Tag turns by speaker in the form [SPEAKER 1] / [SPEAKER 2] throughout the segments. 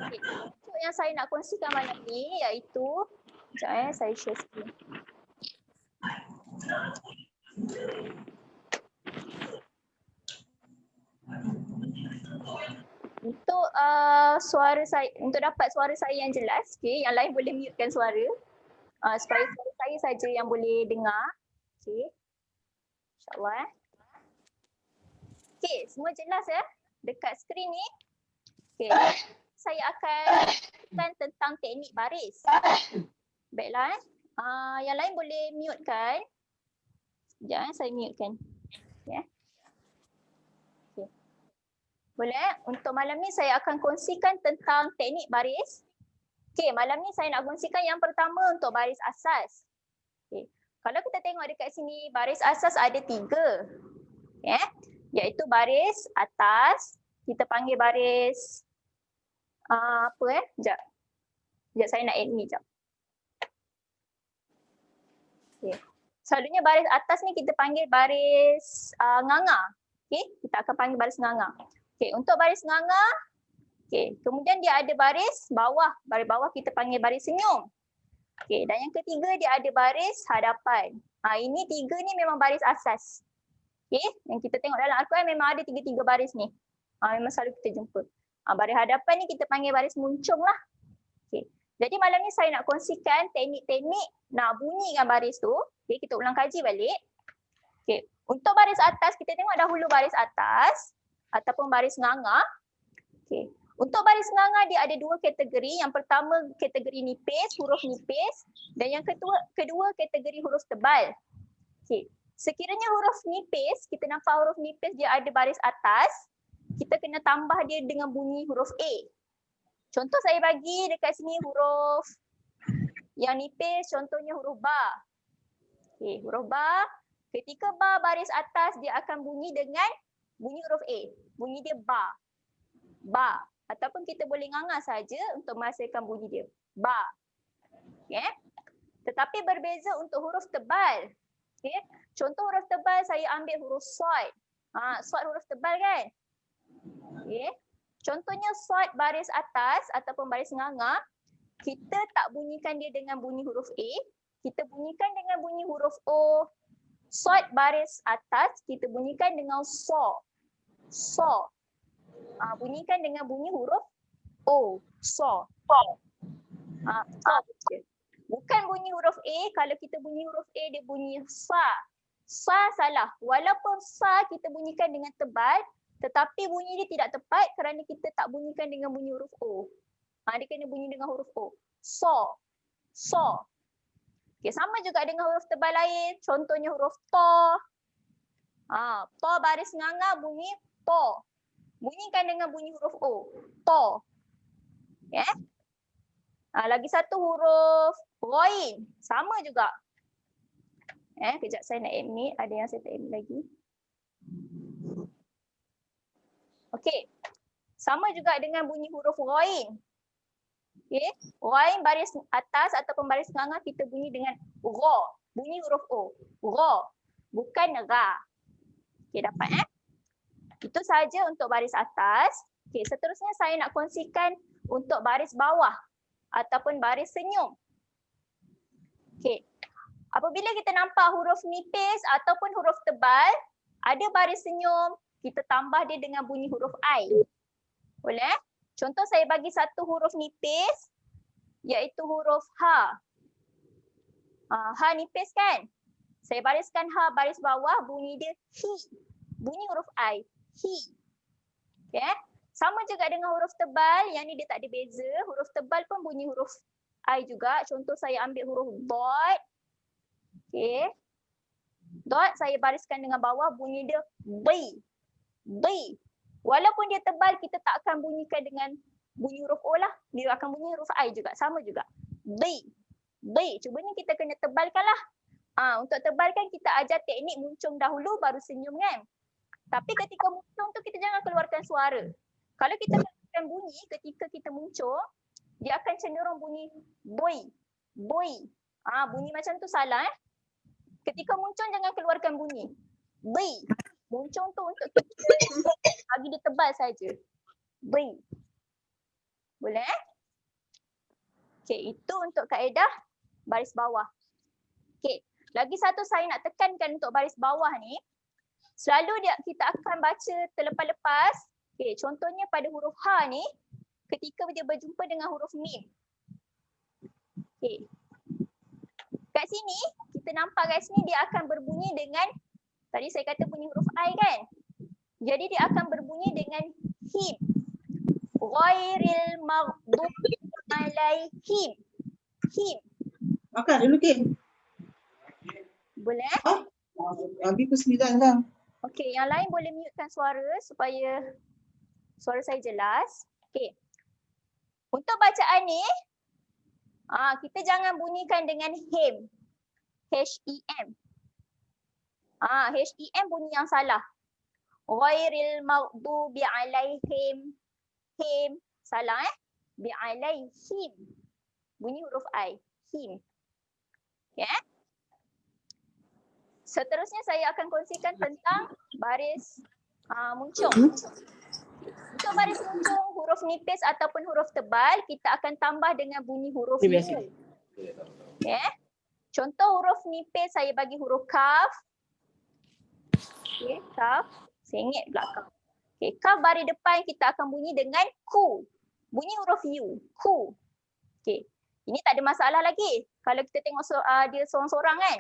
[SPEAKER 1] Okay. Untuk yang saya nak kongsikan malam ni iaitu, sekejap saya share screen. Untuk suara saya, untuk dapat suara saya yang jelas, okay, yang lain boleh mutekan suara supaya suara saya saja yang boleh dengar. Okay. InsyaAllah. Okay, semua jelas ya dekat skrin ni? Okay, saya akan kongsikan tentang teknik baris. Baiklah, yang lain boleh mutekan. Sekejap saya mutekan. Okay. Okay. Boleh? Untuk malam ni saya akan kongsikan tentang teknik baris. Okay, malam ni saya nak kongsikan yang pertama untuk baris asas. Okay. Kalau kita tengok dekat sini, baris asas ada 3. Okay. Iaitu baris atas, kita panggil baris Sekejap saya nak add ni sekejap. Okay. Selalunya baris atas ni kita panggil baris nganga. Okay. Kita akan panggil baris nganga. Okay. Untuk baris nganga, okay. Kemudian dia ada baris bawah. Baris bawah kita panggil baris senyum. Okay. Dan yang ketiga dia ada baris hadapan. Ini 3 ni memang baris asas. Okay. Yang kita tengok dalam Al-Quran memang ada 3 baris ni. Memang selalu kita jumpa. Baris hadapan ni kita panggil baris muncung lah. Okay. Jadi malam ni saya nak kongsikan teknik-teknik nak bunyikan baris tu. Okay. Kita ulang kaji balik. Okay. Untuk baris atas, kita tengok dahulu baris atas ataupun baris nganga. Okay. Untuk baris nganga dia ada 2 kategori. Yang pertama kategori nipis, huruf nipis. Dan yang kedua kategori huruf tebal. Okay. Sekiranya huruf nipis, kita nampak huruf nipis dia ada baris atas, kita kena tambah dia dengan bunyi huruf A. Contoh saya bagi dekat sini huruf yang nipis, contohnya huruf ba. Okay, huruf ba, ketika ba baris atas dia akan bunyi dengan bunyi huruf A. Bunyi dia ba. Ba. Ataupun kita boleh nganga saja untuk menghasilkan bunyi dia. Ba. Okay. Tetapi berbeza untuk huruf tebal. Okay. Contoh huruf tebal saya ambil huruf sod. Sod huruf tebal kan? Okay. Contohnya sod baris atas ataupun baris nganga, kita tak bunyikan dia dengan bunyi huruf A, kita bunyikan dengan bunyi huruf O. Sod baris atas kita bunyikan dengan so. So. Bunyikan dengan bunyi huruf O. So. Bukan bunyi huruf A, kalau kita bunyi huruf A dia bunyi sa. Sa salah. Walaupun sa kita bunyikan dengan tebal, tetapi bunyi dia tidak tepat kerana kita tak bunyikan dengan bunyi huruf O. Dia kena bunyi dengan huruf O. So. So. Okay, sama juga dengan huruf tebal lain. Contohnya huruf to. To baris nganga bunyi to. Bunyikan dengan bunyi huruf O. To. Okay. Lagi satu huruf ghain. Sama juga. Kejap saya nak admit. Ada yang saya tak admit lagi. Okey. Sama juga dengan bunyi huruf ghain. Okey. Ghain baris atas ataupun baris nganga kita bunyi dengan gha. Bunyi huruf O. Gha. Bukan ra. Okey, dapat Itu sahaja untuk baris atas. Okey, seterusnya saya nak kongsikan untuk baris bawah ataupun baris senyum. Okey. Apabila kita nampak huruf nipis ataupun huruf tebal, ada baris senyum, kita tambah dia dengan bunyi huruf I. Boleh? Contoh saya bagi satu huruf nipis, iaitu huruf H. H nipis kan? Saya bariskan H baris bawah, bunyi dia hi. Bunyi huruf I. Hi. Okay? Sama juga dengan huruf tebal, yang ni dia tak ada beza. Huruf tebal pun bunyi huruf I juga. Contoh saya ambil huruf dot. Okay. Dot saya bariskan dengan bawah, bunyi dia B. B. Walaupun dia tebal, kita tak akan bunyikan dengan bunyi huruf O lah. Dia akan bunyi huruf I juga. Sama juga. B. B. Cuba ni kita kena tebalkan lah. Untuk tebalkan kita ajar teknik muncung dahulu baru senyum kan. Tapi ketika muncung tu kita jangan keluarkan suara. Kalau kita keluarkan bunyi ketika kita muncung, dia akan cenderung bunyi boy. Boy. Bunyi macam tu salah Ketika muncung jangan keluarkan bunyi. B. Muncung tu untuk kita bagi dia tebal saja. B. Boleh? Okey, itu untuk kaedah baris bawah. Okey, lagi satu saya nak tekankan untuk baris bawah ni, selalu kita akan baca terlepas-lepas. Okey, contohnya pada huruf H ni, ketika dia berjumpa dengan huruf mim. Okey. Kat sini, kita nampak kat sini dia akan berbunyi dengan, tadi saya kata bunyi huruf I kan? Jadi dia akan berbunyi dengan him. Ghairil maghdubi alaihim. Him.
[SPEAKER 2] Makan dulu, Kim.
[SPEAKER 1] Boleh?
[SPEAKER 2] Bagi pukul 9 dah.
[SPEAKER 1] Okey, yang lain boleh mutekan suara supaya suara saya jelas. Okey. Untuk bacaan ni, kita jangan bunyikan dengan him. H-E-M. H-E-M bunyi yang salah. Ghairil maghdubi alaihim. Him. Salah Bi'alaihim. Bunyi huruf I. Him. Okay. Seterusnya saya akan kongsikan tentang baris muncung. Untuk baris muncung, huruf nipis ataupun huruf tebal, kita akan tambah dengan bunyi huruf U. Okay. Contoh huruf nipis saya bagi huruf kaf. Okay, kaf. Sengit belakang. Okay, kaf baris depan kita akan bunyi dengan ku. Bunyi huruf U. Ku. Okay. Ini tak ada masalah lagi. Kalau kita tengok dia seorang-seorang kan.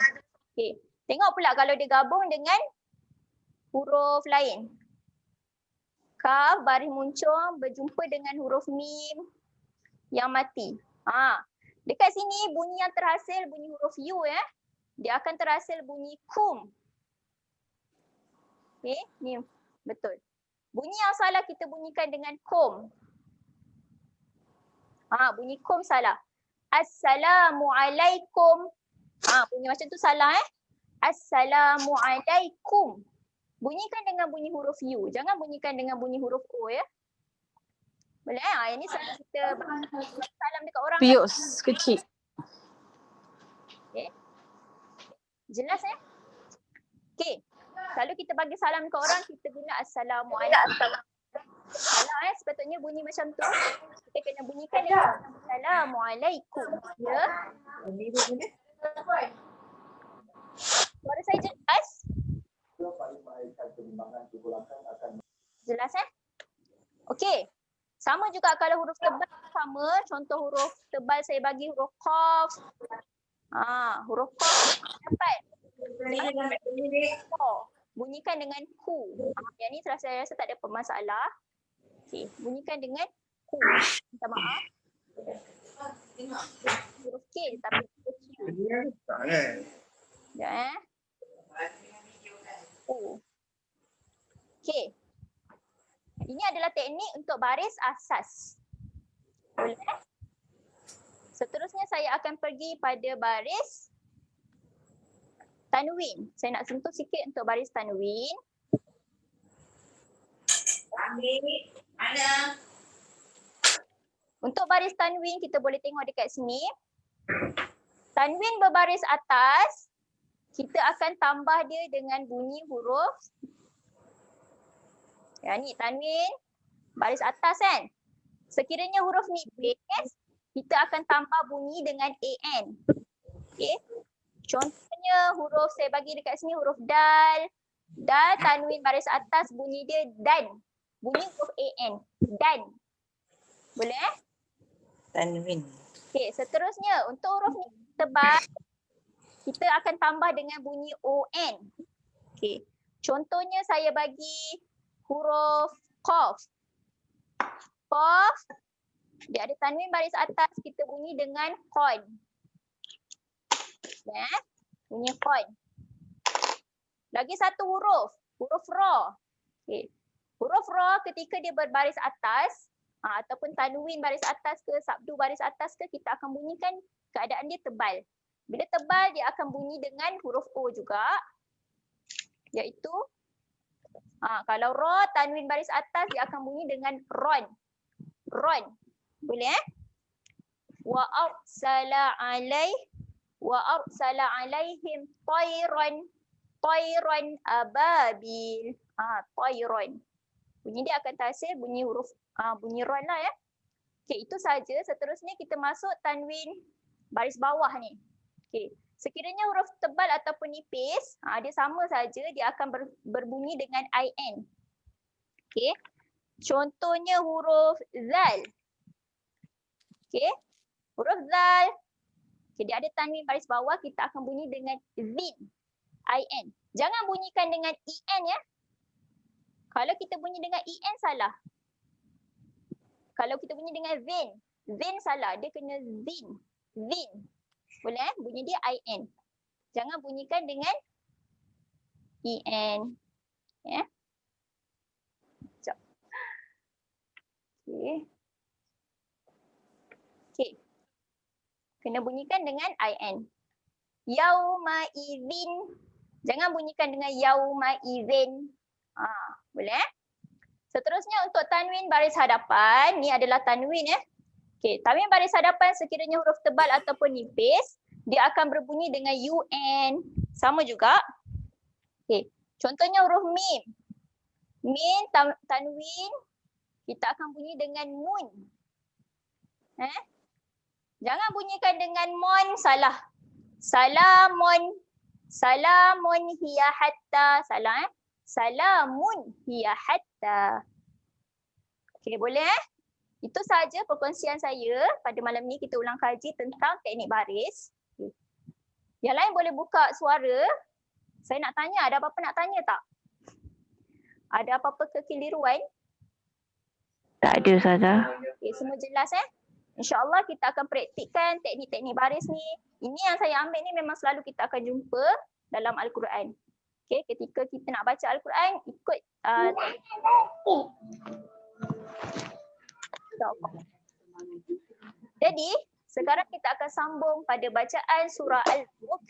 [SPEAKER 1] Okay. Tengok pula kalau dia gabung dengan huruf lain. Kaf baris muncung berjumpa dengan huruf mim yang mati. Dekat sini bunyi yang terhasil bunyi huruf U Dia akan terhasil bunyi kum. Okey, ni betul. Bunyi yang salah kita bunyikan dengan kum. Bunyi kum salah. Assalamualaikum. Bunyi macam tu salah Assalamualaikum. Bunyikan dengan bunyi huruf U. Jangan bunyikan dengan bunyi huruf O Boleh? Ini salah kita salam dekat orang.
[SPEAKER 3] Pius kecil.
[SPEAKER 1] Okay. Jelas Okey. Kalau kita bagi salam ke orang, kita guna Assalamualaikum. Salah sepatutnya bunyi macam tu. Kita kena bunyikan dengan Assalamualaikum. Ya. Suara saya jelas? Jelas Okey. Sama juga kalau huruf tebal sama. Contoh huruf tebal saya bagi huruf qaf. Huruf qaf dapat. Bunyikan dengan ku. Yang ni saya rasa tak ada masalah. Okey, bunyikan dengan ku. Minta maaf. Huruf K tapi huruf Q. Ya. Okey. Ini adalah teknik untuk baris asas. Boleh? Seterusnya saya akan pergi pada baris tanwin. Saya nak sentuh sikit untuk baris tanwin. Untuk baris tanwin kita boleh tengok dekat sini. Tanwin berbaris atas, kita akan tambah dia dengan bunyi huruf. Ya, ni tanwin baris atas kan. Sekiranya huruf nipis, kita akan tambah bunyi dengan AN. Okey. Contohnya huruf saya bagi dekat sini huruf dal. Dal tanwin baris atas bunyi dia dan. Bunyi huruf AN. Dan. Boleh?
[SPEAKER 3] Tanwin.
[SPEAKER 1] Okey, seterusnya untuk huruf tebal kita akan tambah dengan bunyi ON. Okey. Contohnya saya bagi huruf qaf. Qaf dia ada tanwin baris atas, kita bunyi dengan qad. Bunyi qad. Lagi satu huruf ra. Okey. Huruf ra ketika dia berbaris atas ataupun tanwin baris atas ke sabdu baris atas ke, kita akan bunyikan keadaan dia tebal. Bila tebal dia akan bunyi dengan huruf O juga. Iaitu kalau ra tanwin baris atas dia akan bunyi dengan ron. Ron. Boleh Wa arsala alaihim tayran ababil. Tayran. Bunyi dia akan terhasil bunyi huruf bunyi ron lah Okey, itu saja. Seterusnya kita masuk tanwin baris bawah ni. Okey. Sekiranya huruf tebal ataupun nipis, dia sama saja, dia akan berbunyi dengan IN. Okey. Contohnya huruf zal. Okey. Huruf zal. Okay, dia ada tanwin baris bawah, kita akan bunyi dengan zin. IN. Jangan bunyikan dengan EN ya. Kalau kita bunyi dengan EN salah. Kalau kita bunyi dengan zin salah. Dia kena zin. Zin. Boleh bunyi dia IN. Jangan bunyikan dengan EN. Ya. Sekejap. Okey. Okey. Kena bunyikan dengan IN. Yauma idzin. Jangan bunyikan dengan yauma idzin. Boleh? Seterusnya untuk tanwin baris hadapan, ni adalah tanwin ya. Okey, tanwin baris hadapan sekiranya huruf tebal ataupun nipis, dia akan berbunyi dengan UN. Sama juga. Okey, contohnya huruf mim. Mim tanwin kita akan bunyi dengan mun. Jangan bunyikan dengan mon, salah. Salamun. Salamun hiya hatta. Salah Salamun hiya hatta. Okey, boleh Itu sahaja perkongsian saya pada malam ni. Kita ulang kaji tentang teknik baris. Okay. Yang lain boleh buka suara. Saya nak tanya, ada apa-apa nak tanya tak? Ada apa-apa kekeliruan?
[SPEAKER 3] Tak ada, Ustazah.
[SPEAKER 1] Okay, semua jelas InsyaAllah kita akan praktikkan teknik-teknik baris ni. Ini yang saya ambil ni memang selalu kita akan jumpa dalam Al-Quran. Okay, ketika kita nak baca Al-Quran, ikut Jadi, sekarang kita akan sambung pada bacaan surah Al-Mulk.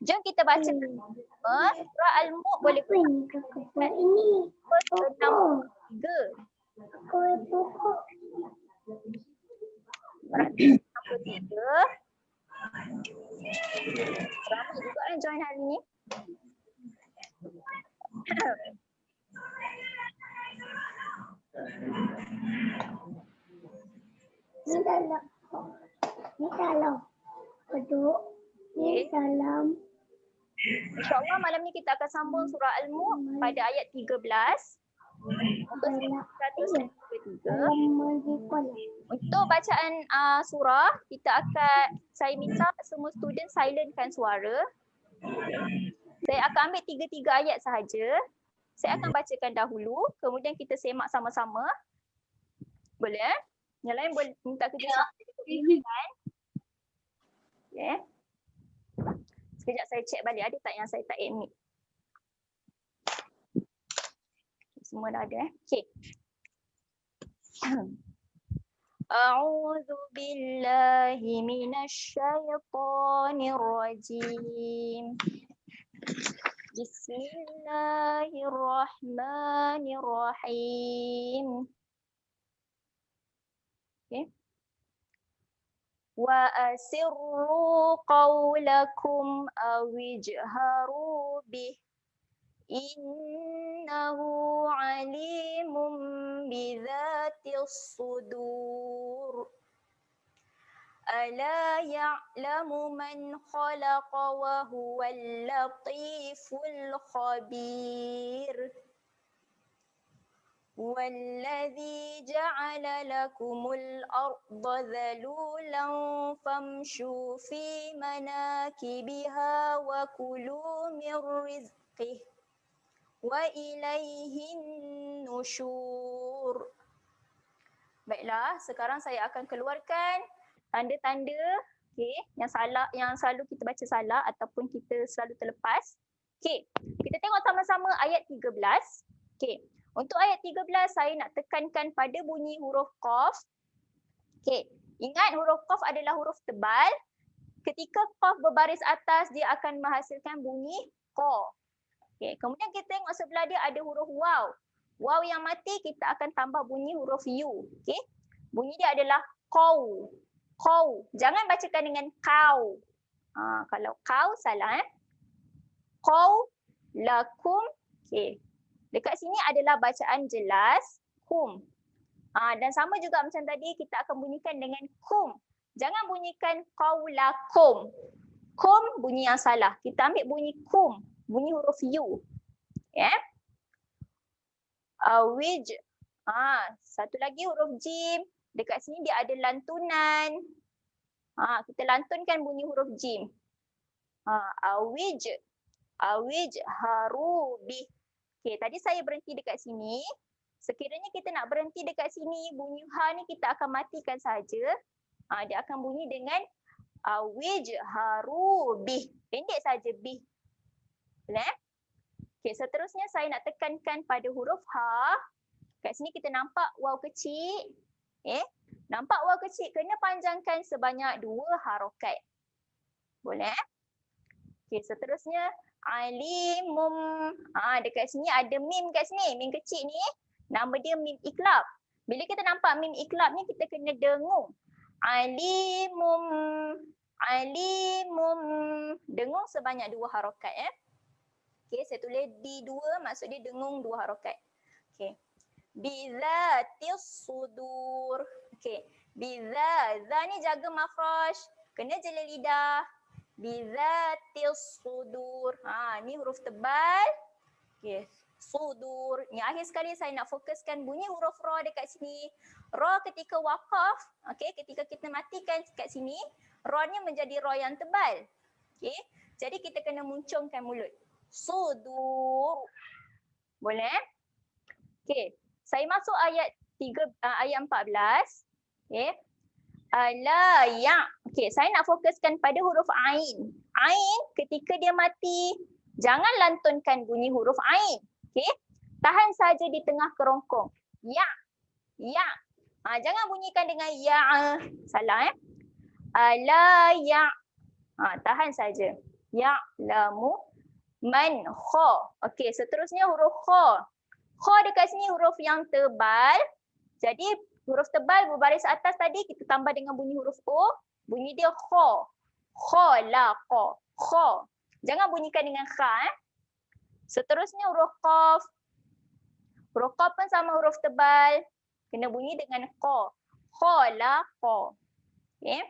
[SPEAKER 1] Jom kita baca surah Al-Mulk boleh buka. Ini 63. Ramai juga yang join hari ni.
[SPEAKER 4] Ni dalam beduk, ni dalam.
[SPEAKER 1] InsyaAllah malam ni kita akan sambung surah Al-Mulk pada ayat 13. Untuk surah 133. Untuk bacaan surah, saya minta semua student silentkan suara. Saya akan ambil 3 ayat sahaja. Saya akan bacakan dahulu, kemudian kita semak sama-sama. Boleh? Yang lain boleh minta kerjasama. Okay. Sekejap saya cek balik ada tak yang saya tak admit. Semua dah ada Okay. A'udzu billahi minasy syaithanir rajim. Bismillahirrahmanirrahim. Okay. Wa asirru qawlakum awijharu bih. Innahu alimun bidzatis sudur. Ala ya'lamu man khalaqa wa huwal latiful khabir. Walladzi ja'ala lakumul arda dhalulan famshu fi manakibiha wa kulu min rizqih wa ilaihin nusyur. Baiklah, sekarang saya akan keluarkan tanda-tanda yang selalu kita baca salah ataupun kita selalu terlepas. Kita tengok sama-sama ayat 13. Untuk ayat 13 saya nak tekankan pada bunyi huruf qaf. Ingat huruf qaf adalah huruf tebal. Ketika qaf berbaris atas dia akan menghasilkan bunyi qa. Kemudian kita tengok sebelah dia ada huruf waw. Waw yang mati kita akan tambah bunyi huruf u. Bunyi dia adalah qaw. Qaw. Jangan bacakan dengan kau. Kalau kau salah qaw lakum. Dekat sini adalah bacaan jelas kum. Dan sama juga macam tadi, kita akan bunyikan dengan kum. Jangan bunyikan qaulakum. Kum bunyi yang salah. Kita ambil bunyi kum, bunyi huruf U. Ya. Wij. Satu lagi huruf jim. Dekat sini dia ada lantunan. Kita lantunkan bunyi huruf jim. Awij. Awij harubi. Okey, tadi saya berhenti dekat sini. Sekiranya kita nak berhenti dekat sini, bunyi ha ni kita akan matikan saja. Dia akan bunyi dengan awij harubi. Pendek saja bih. Boleh? Okey, seterusnya saya nak tekankan pada huruf ha. Kat sini kita nampak waw kecil. Nampak waw kecil, kena panjangkan sebanyak 2 harokat. Boleh? Okey, seterusnya alimum. Dekat sini ada mim kat sini. Mim kecil ni nama dia mim iklab. Bila kita nampak mim iklab ni kita kena dengung. Alimum. Alimum. Dengung sebanyak 2 harokat ya. Okey, saya tulis D2 maksud dia dengung 2 harokat. Okey. Bizatis sudur. Okey. Za ni jaga mafrash. Kena jela lidah. Bizatis sudur. Ni huruf tebal. Okey. Sudur. Ni akhir sekali saya nak fokuskan bunyi huruf ra dekat sini. Ra ketika waqaf, okey, ketika kita matikan kat sini, ra ni menjadi ra yang tebal. Okey. Jadi kita kena muncungkan mulut. Sudur. Boleh? Okey. Saya masuk ayat 14. Okey. La ya. Okey, saya nak fokuskan pada huruf ain. Ain ketika dia mati, jangan lantunkan bunyi huruf ain. Okey. Tahan saja di tengah kerongkong. Ya. Ya. Jangan bunyikan dengan ya. Salah la ya. Tahan saja. Ya lamu man kha. Okey, seterusnya huruf kha. Kha dekat sini huruf yang tebal. Jadi huruf tebal berbaris atas tadi kita tambah dengan bunyi huruf O. Bunyi dia kha. Khalaqa. Kha. Jangan bunyikan dengan kha. Seterusnya huruf qaf. Huruf qaf pun sama huruf tebal. Kena bunyi dengan qa. Khalaqa. Okey.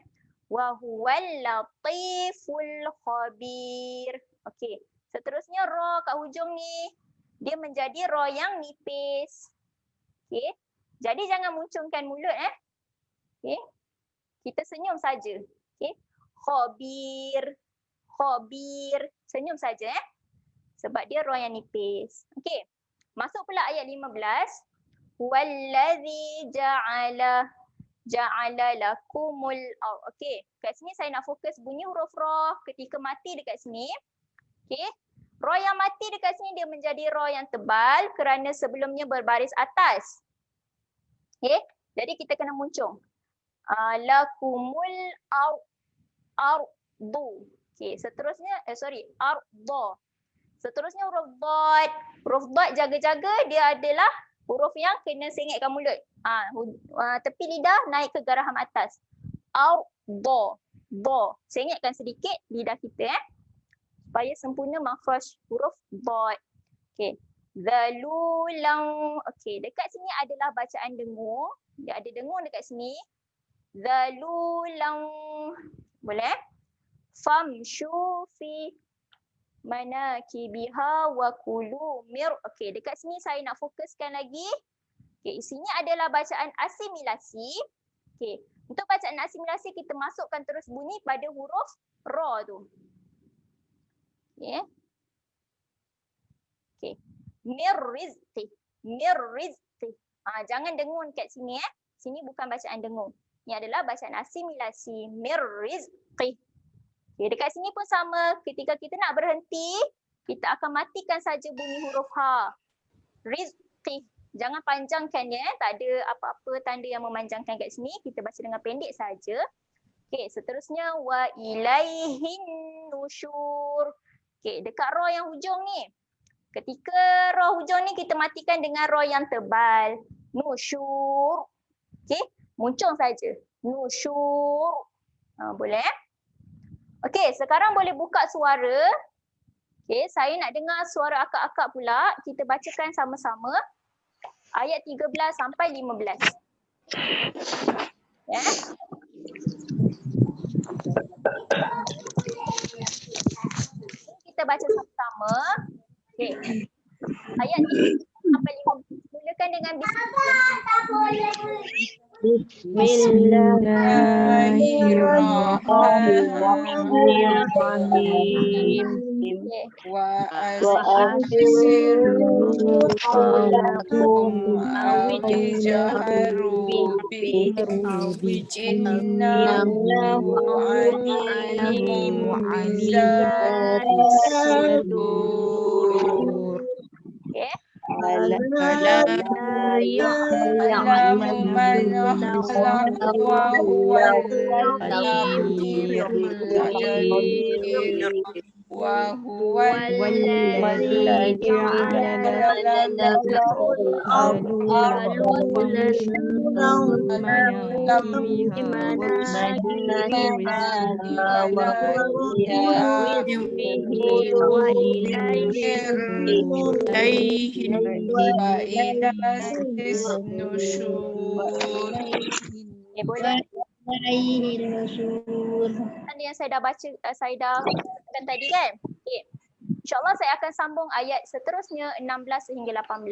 [SPEAKER 1] Wa huwal latiful khabir. Okey. Seterusnya ra kat hujung ni dia menjadi ra yang nipis. Okey. Jadi jangan muncungkan mulut Okey. Kita senyum saja. Okey. Khabir. Khabir. Senyum saja sebab dia ra yang nipis. Okey. Masuk pula ayat 15. Wallazi ja'ala lakumul ardh. Okey. Kat sini saya nak fokus bunyi huruf ra ketika mati dekat sini. Okey. Ra yang mati dekat sini dia menjadi ra yang tebal kerana sebelumnya berbaris atas. Okey. Jadi kita kena muncung. Lakumul ardu. Okey, seterusnya ardh. Seterusnya huruf dad. Huruf dad jaga-jaga dia adalah huruf yang kena sengitkan mulut. Tepi lidah naik ke garaham atas. Ardh. Sengitkan sedikit lidah kita supaya sempurna makhraj huruf dad. Okey. Zalulang. Okey, dekat sini adalah bacaan dengung. Dia ada dengung dekat sini. Zalulang. Boleh? Famshu fi manakibiha wa kulu mir. Okey, dekat sini saya nak fokuskan lagi. Okey, isinya adalah bacaan asimilasi. Okey, untuk bacaan asimilasi kita masukkan terus bunyi pada huruf ra tu. Okey. Okey. Mir rizqi. Mir rizqi. Jangan dengung kat sini Sini bukan bacaan dengung. Ini adalah bacaan asimilasi. Mir rizqi. Okay, dekat sini pun sama. Ketika kita nak berhenti, kita akan matikan saja bunyi huruf ha. Rizqi. Jangan panjangkan Tak ada apa-apa tanda yang memanjangkan kat sini. Kita baca dengan pendek saja. Okey, seterusnya wa ilaihin nusyur. Okey, dekat ra yang hujung ni. Ketika ra hujung ni kita matikan dengan ra yang tebal. Nusyur. Okey, muncung saja. Nusyur. Boleh Okey, sekarang boleh buka suara. Okey, saya nak dengar suara akak-akak pula. Kita bacakan sama-sama ayat 13 sampai 15. Ya. Kita baca sama-sama. Okey. Ayat ni sampai 15. Mulakan dengan bismillah.
[SPEAKER 3] Bismillahirrahmanirrahim.
[SPEAKER 1] Okey.
[SPEAKER 3] Wa asirru qawlakum aw ijharu bihi innahu alimun bizati sudur.
[SPEAKER 1] Okey.
[SPEAKER 3] Ala ya'lamu man khalaqa wa huwal latiful khabir. Wa huwal ladzi ja'ala lakum al-arda
[SPEAKER 1] Boleh. Yang saya dah baca, saya dah katakan tadi kan. Okay. InsyaAllah saya akan sambung ayat seterusnya 16 hingga 18.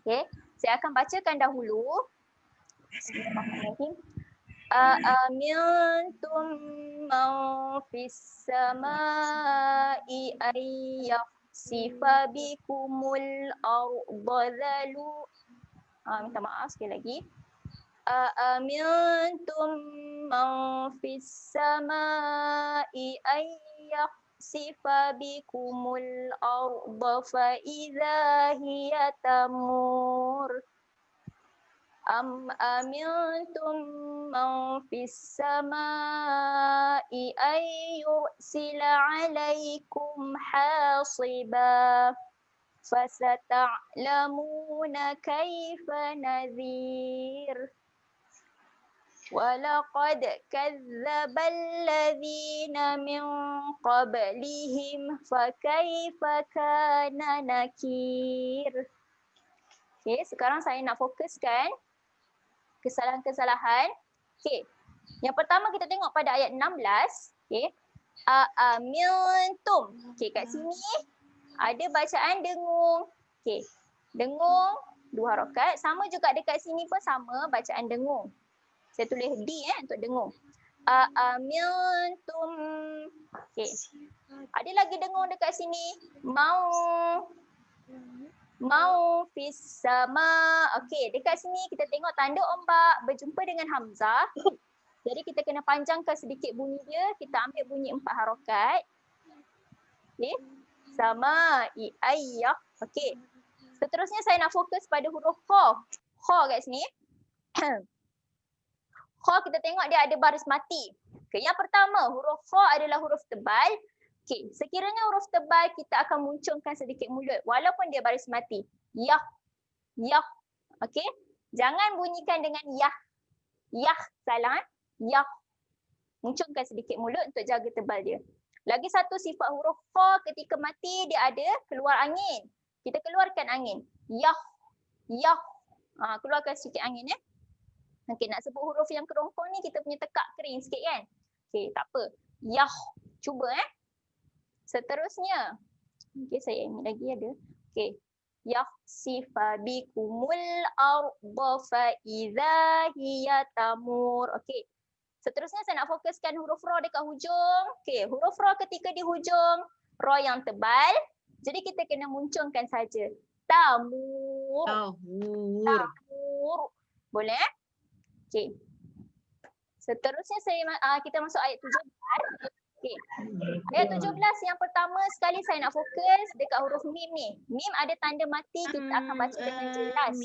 [SPEAKER 1] Okay. Saya akan bacakan dahulu. Bismillahirrahmanirrahim. Aamintum man fis samai ayyasifa bikumul arda zalu. Minta maaf sekali lagi. Aamintum man fis samai ayyasifa bikumul arda fa idza hiya tamur. Am amintum man fis samai ayyursila alaikum hasiba fasata'lamuna kaifa nadhir. Walaqad kazzaba alladhina min qablihim fakaifa kana nakir. Okay, sekarang saya nak fokuskan kesalahan-kesalahan. Okay, yang pertama kita tengok pada ayat 16. Okay, amintum. Okay, kat sini ada bacaan dengung. Okay, dengung 2 harakat. Sama juga dekat sini pun sama bacaan dengung. Saya tulis D untuk dengung. Amintum. Okay, ada lagi dengung dekat sini. Mau fis sama. Okey, dekat sini kita tengok tanda ombak berjumpa dengan hamzah. Jadi kita kena panjangkan sedikit bunyi dia. Kita ambil bunyi 4 harakat. Okey. Sama ayyah. Okey. Seterusnya saya nak fokus pada huruf kha. Kha kat sini. Kha kita tengok dia ada baris mati. Okey, yang pertama huruf kha adalah huruf tebal. Okey, sekiranya huruf tebal kita akan muncungkan sedikit mulut walaupun dia baris mati. Yah. Yah. Okey. Jangan bunyikan dengan yah. Yah salah. Yah. Muncungkan sedikit mulut untuk jaga tebal dia. Lagi satu sifat huruf kha ketika mati dia ada keluar angin. Kita keluarkan angin. Yah. Yah. Keluarkan sedikit angin ya. Okey, nak sebut huruf yang kerongkong ni kita punya tekak kering sikit kan. Okey, tak apa. Yah. Cuba Seterusnya. Okey, saya ambil lagi ada. Okey. Yakhsifa bikumul arda fa idza hiya tamur. Okey. Seterusnya saya nak fokuskan huruf ra dekat hujung. Okey, huruf ra ketika di hujung, ra yang tebal. Jadi kita kena muncungkan saja. Tamur. Tamur. Boleh? Okey. Seterusnya kita masuk ayat 17. Okey. Ayat 17 yang pertama sekali saya nak fokus dekat huruf mim ni. Mim ada tanda mati, kita akan baca dengan jelas.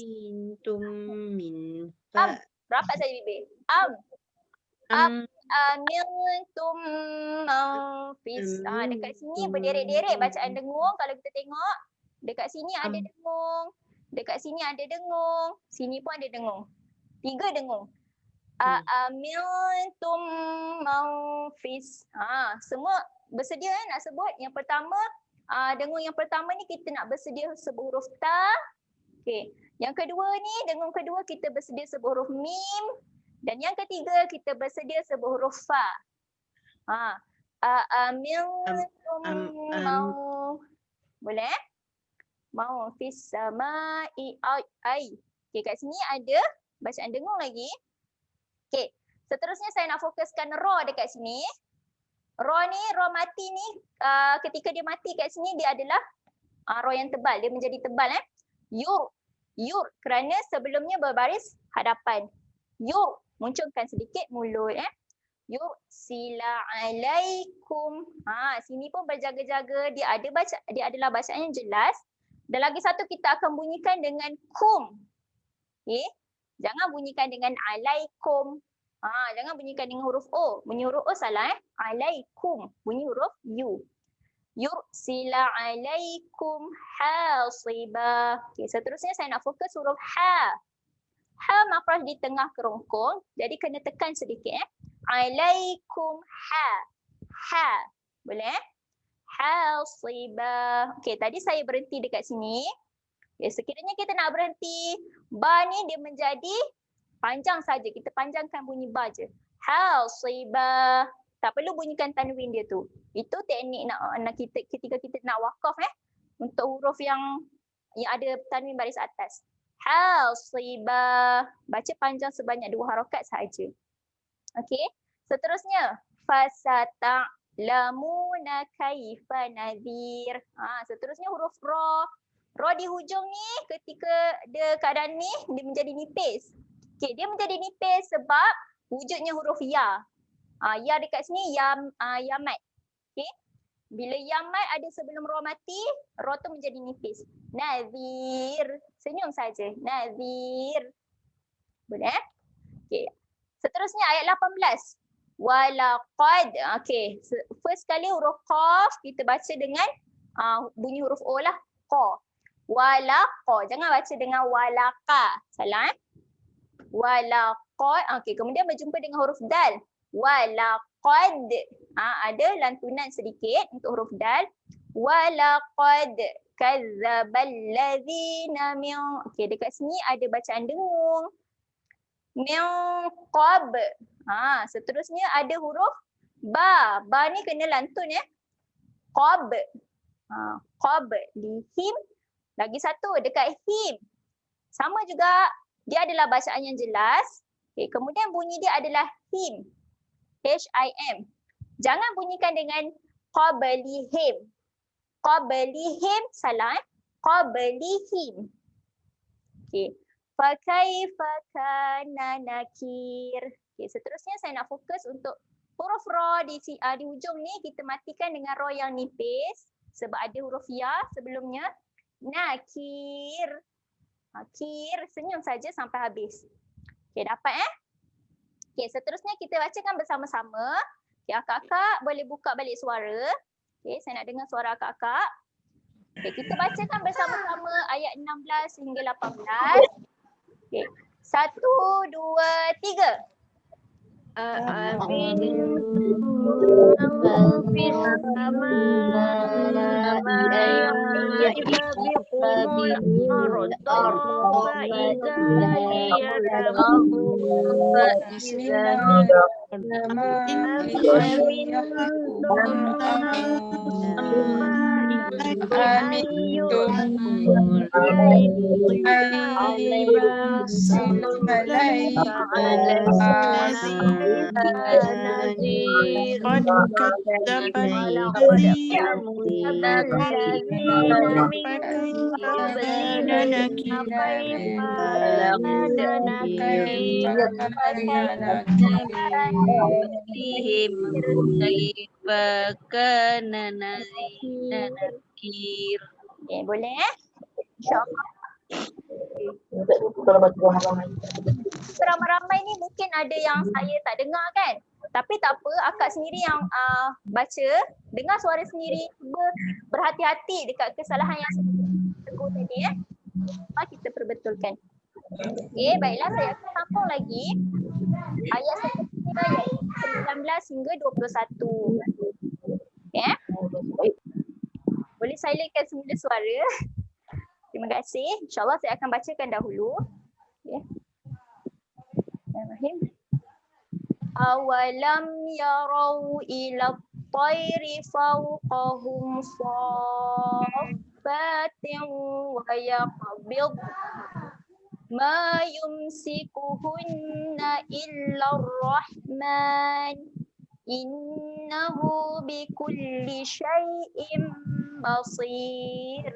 [SPEAKER 1] Rapat saja bibir. Amintum man fis. Dekat sini berderet-deret bacaan dengung. Kalau kita tengok dekat sini ada dengung. Dekat sini ada dengung. Sini pun ada dengung. 3 dengung. Amintum man fis. Semua bersedia nak sebut. Yang pertama, dengung yang pertama ni kita nak bersedia sebut huruf ta. Okey. Yang kedua ni, dengung kedua kita bersedia sebuah huruf mim. Dan yang ketiga kita bersedia sebuah huruf fa. Amintum mau. Boleh? Mau fis sama'i ai. Okey, kat sini ada bacaan dengung lagi. Okey, seterusnya saya nak fokuskan ra dekat sini. Ra ni, ra mati ni, ketika dia mati kat sini dia adalah ra yang tebal, dia menjadi tebal Yur, kerana sebelumnya berbaris hadapan. Yur, munculkan sedikit mulut Yur sila alaikum. Sini pun berjaga-jaga, dia adalah bacaan yang jelas. Dan lagi satu kita akan bunyikan dengan kum. Okey, jangan bunyikan dengan alaikum. Jangan bunyikan dengan huruf O. Bunyi huruf O salah Alaikum. Bunyi huruf U. Yursila alaikum hasiba. Okey, seterusnya saya nak fokus huruf ha. Ha makhraj di tengah kerongkong. Jadi kena tekan sedikit Alaikum ha. Ha. Boleh? Hasiba. Okey, tadi saya berhenti dekat sini. Okay, sekiranya kita nak berhenti, ba ni dia menjadi panjang saja. Kita panjangkan bunyi ba je. Hasiba. Tak perlu bunyikan tanwin dia tu. Itu teknik nak kita ketika kita nak wakaf untuk huruf yang ada tanwin baris atas. Hasiba. Baca panjang sebanyak 2 harakat sahaja. Okey. Seterusnya fasata'lamuna kaifa nadhir. Seterusnya huruf ra. Ra di hujung ni ketika dia keadaan ni dia menjadi nipis. Okey, dia menjadi nipis sebab wujudnya huruf ya. Ya dekat sini ya mat. Okey. Bila ya mat ada sebelum ra mati, ra tu menjadi nipis. Nadhir. Senyum saja. Nadhir. Boleh? Okey. Seterusnya ayat 18. Walaqad. Okey, first kali huruf qaf kita baca dengan bunyi huruf O lah. Qa. Walaqa. Jangan baca dengan walaqa. Salah Walaqad. Okey, kemudian berjumpa dengan huruf dal. Walaqad. Ada lantunan sedikit untuk huruf dal. Walaqad kazzabal ladzina min. Okey, dekat sini ada bacaan dengung. Min qab. Seterusnya ada huruf ba. Ba ni kena lantun Qab. Qab di him. Lagi satu dekat him. Sama juga, dia adalah bacaan yang jelas. Okay, kemudian bunyi dia adalah him. H-I-M. Jangan bunyikan dengan qablihim. Qablihim salah Qablihim. Okay. Fakaifa kana nakir. Okay, seterusnya saya nak fokus untuk huruf ra di hujung ni kita matikan dengan ra yang nipis sebab ada huruf ya sebelumnya. Nakir. Kir, senyum saja sampai habis. Okey, dapat Okey, seterusnya kita bacakan bersama-sama. Okey, akak-akak boleh buka balik suara. Okey, saya nak dengar suara akak-akak. Okey, kita bacakan bersama-sama ayat 16 hingga 18. Okey. 1, 2, 3. Okay, boleh InsyaAllah. Ramai-ramai ni mungkin ada yang saya tak dengar kan. Tapi tak apa, akak sendiri yang baca, dengar suara sendiri, berhati-hati dekat kesalahan yang tegur tadi kita perbetulkan. Okey, baiklah saya akan sambung lagi. Ayat seterusnya iaitu 19 hingga 21. Okey. Boleh silenkan semula suara. Terima kasih. InsyaAllah saya akan bacakan dahulu. Okay. Bismillahirrahmanirrahim. Awalam yarau ila at-tayri fawqahum saffatin wa yaqbid ma yumsikuhunna illa ar-rahman innahu bikulli syai'in basir.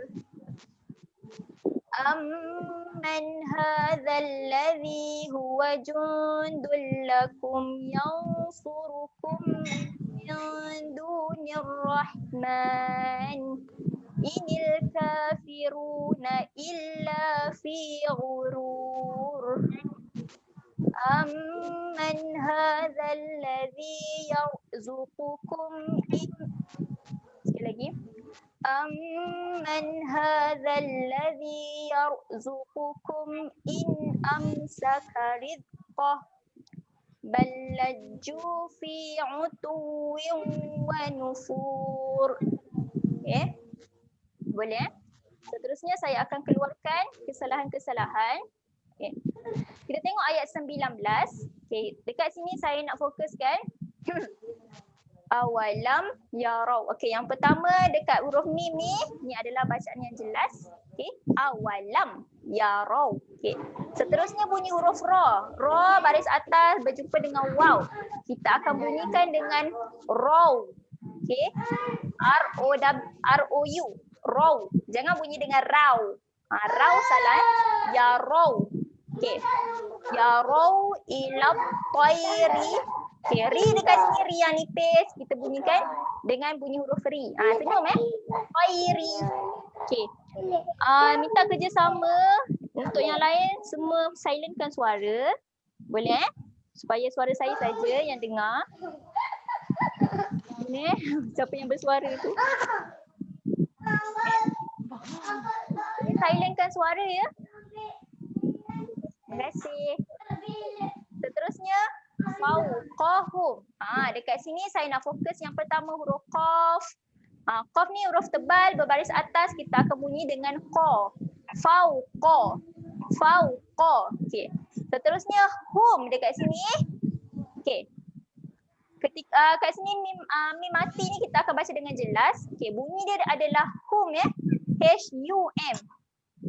[SPEAKER 1] أَمَّنْ هَذَا الَّذِي هُوَ جُندٌ لَكُمْ يَنْصُرُكُمْ مِنْ دُونِ الرَّحْمَنِ إِنِ الْكَافِرُونَ إِلَّا فِي غُرُورٍ أَمَّنْ هَذَا الَّذِي يَرْزُقُكُمْ sekali lagi. أَمَّنْ هَذَا الَّذِي يَرْزُقُكُمْ إِنْ أَمْسَكَ رِزْقَهُ بَلْ لَجُّوا فِي عُتُوٍّ وَنُفُورٍ. Okay. Boleh? Seterusnya saya akan keluarkan kesalahan-kesalahan. Okay. Kita tengok ayat 19. Okay. Dekat sini saya nak fokuskan awalam yarau. Okey, yang pertama dekat huruf mim ni adalah bacaan yang jelas. Okey, awalam yarau. Okey. Seterusnya bunyi huruf ra. Ra baris atas berjumpa dengan waw. Kita akan bunyikan dengan raw. Okey. R O U. Raw. Jangan bunyi dengan raw. Raw salah. Yarau. Okey. Yarau ila tayri. Okay, ri dekat sini, ri yang nipis, kita bunyikan dengan bunyi huruf ri. Senyum Tayri. Okay. Minta kerjasama untuk yang lain, semua silentkan suara. Boleh supaya suara saya saja yang dengar. Ni, siapa yang bersuara tu? Okay. Silentkan suara ya. Terima kasih. Seterusnya fauqahum. Dekat sini saya nak fokus yang pertama huruf qaf. Qaf ni huruf tebal berbaris atas, kita akan bunyi dengan qa. Fauqa. Fauqa. Okey. Seterusnya hum dekat sini. Okey. Ketika kat sini mim mati ni kita akan baca dengan jelas. Okey, bunyi dia adalah hum ya. H U M.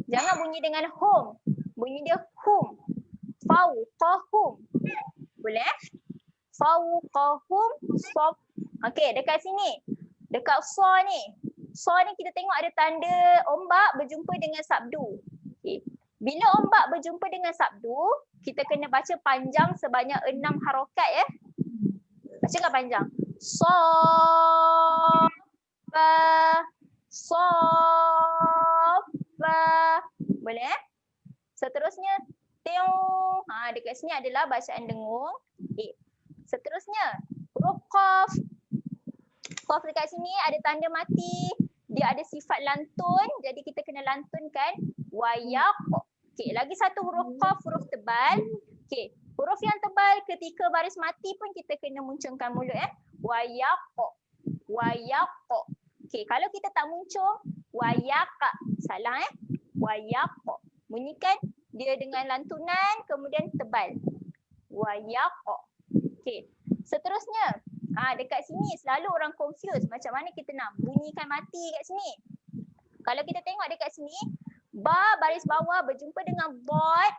[SPEAKER 1] Jangan bunyi dengan hum. Bunyi dia hum. Fauqahum. Boleh? Fauqahum sof. Okey, dekat sini. Dekat sa ni. Sa ni kita tengok ada tanda ombak berjumpa dengan sabdu. Okey. Bila ombak berjumpa dengan sabdu, kita kena baca panjang sebanyak 6 harakat ya. Baca kan panjang. Sa fa sa fa. Boleh? Seterusnya Teong. Dekat sini adalah bacaan dengung. Okay. Seterusnya, huruf qaf. Qaf dekat sini ada tanda mati. Dia ada sifat lantun. Jadi kita kena lantunkan. Wayaq. Okay. Lagi satu huruf qaf, huruf tebal. Okay. Huruf yang tebal ketika baris mati pun kita kena muncungkan mulut. Wayaq. Wayaq. Okay. Kalau kita tak muncung, wayaq. Salah Wayaq. Bunyikan dia dengan lantunan kemudian tebal. Wayaq. Okey. Seterusnya, dekat sini selalu orang confuse macam mana kita nak bunyikan mati kat sini. Kalau kita tengok dekat sini, ba baris bawah berjumpa dengan dot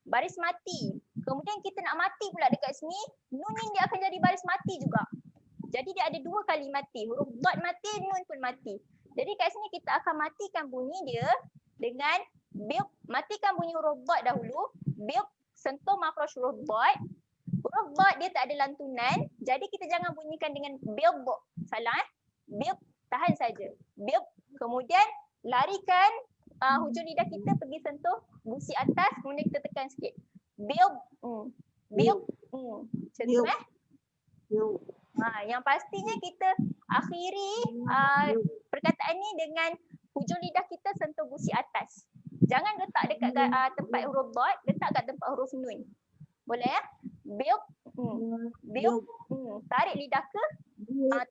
[SPEAKER 1] baris mati. Kemudian kita nak mati pula dekat sini, nun ni dia akan jadi baris mati juga. Jadi dia ada dua kali mati. Huruf dot mati, nun pun mati. Jadi kat sini kita akan matikan bunyi dia dengan bilq. Matikan bunyi huruf dot dahulu. Bilq, sentuh makhraj huruf dot. Huruf dot dia tak ada lantunan. Jadi kita jangan bunyikan dengan bilq. Salah Bilq, tahan saja. Bilq. Kemudian larikan hujung lidah kita pergi sentuh gusi atas. Kemudian kita tekan sikit. Bilq. Bilq. Macam tu yang pastinya kita akhiri perkataan ni dengan hujung lidah kita sentuh gusi atas. Jangan letak dekat tempat huruf dot, letak kat tempat huruf nun. Boleh ya? Bilq. Bilq. Tarik lidah ke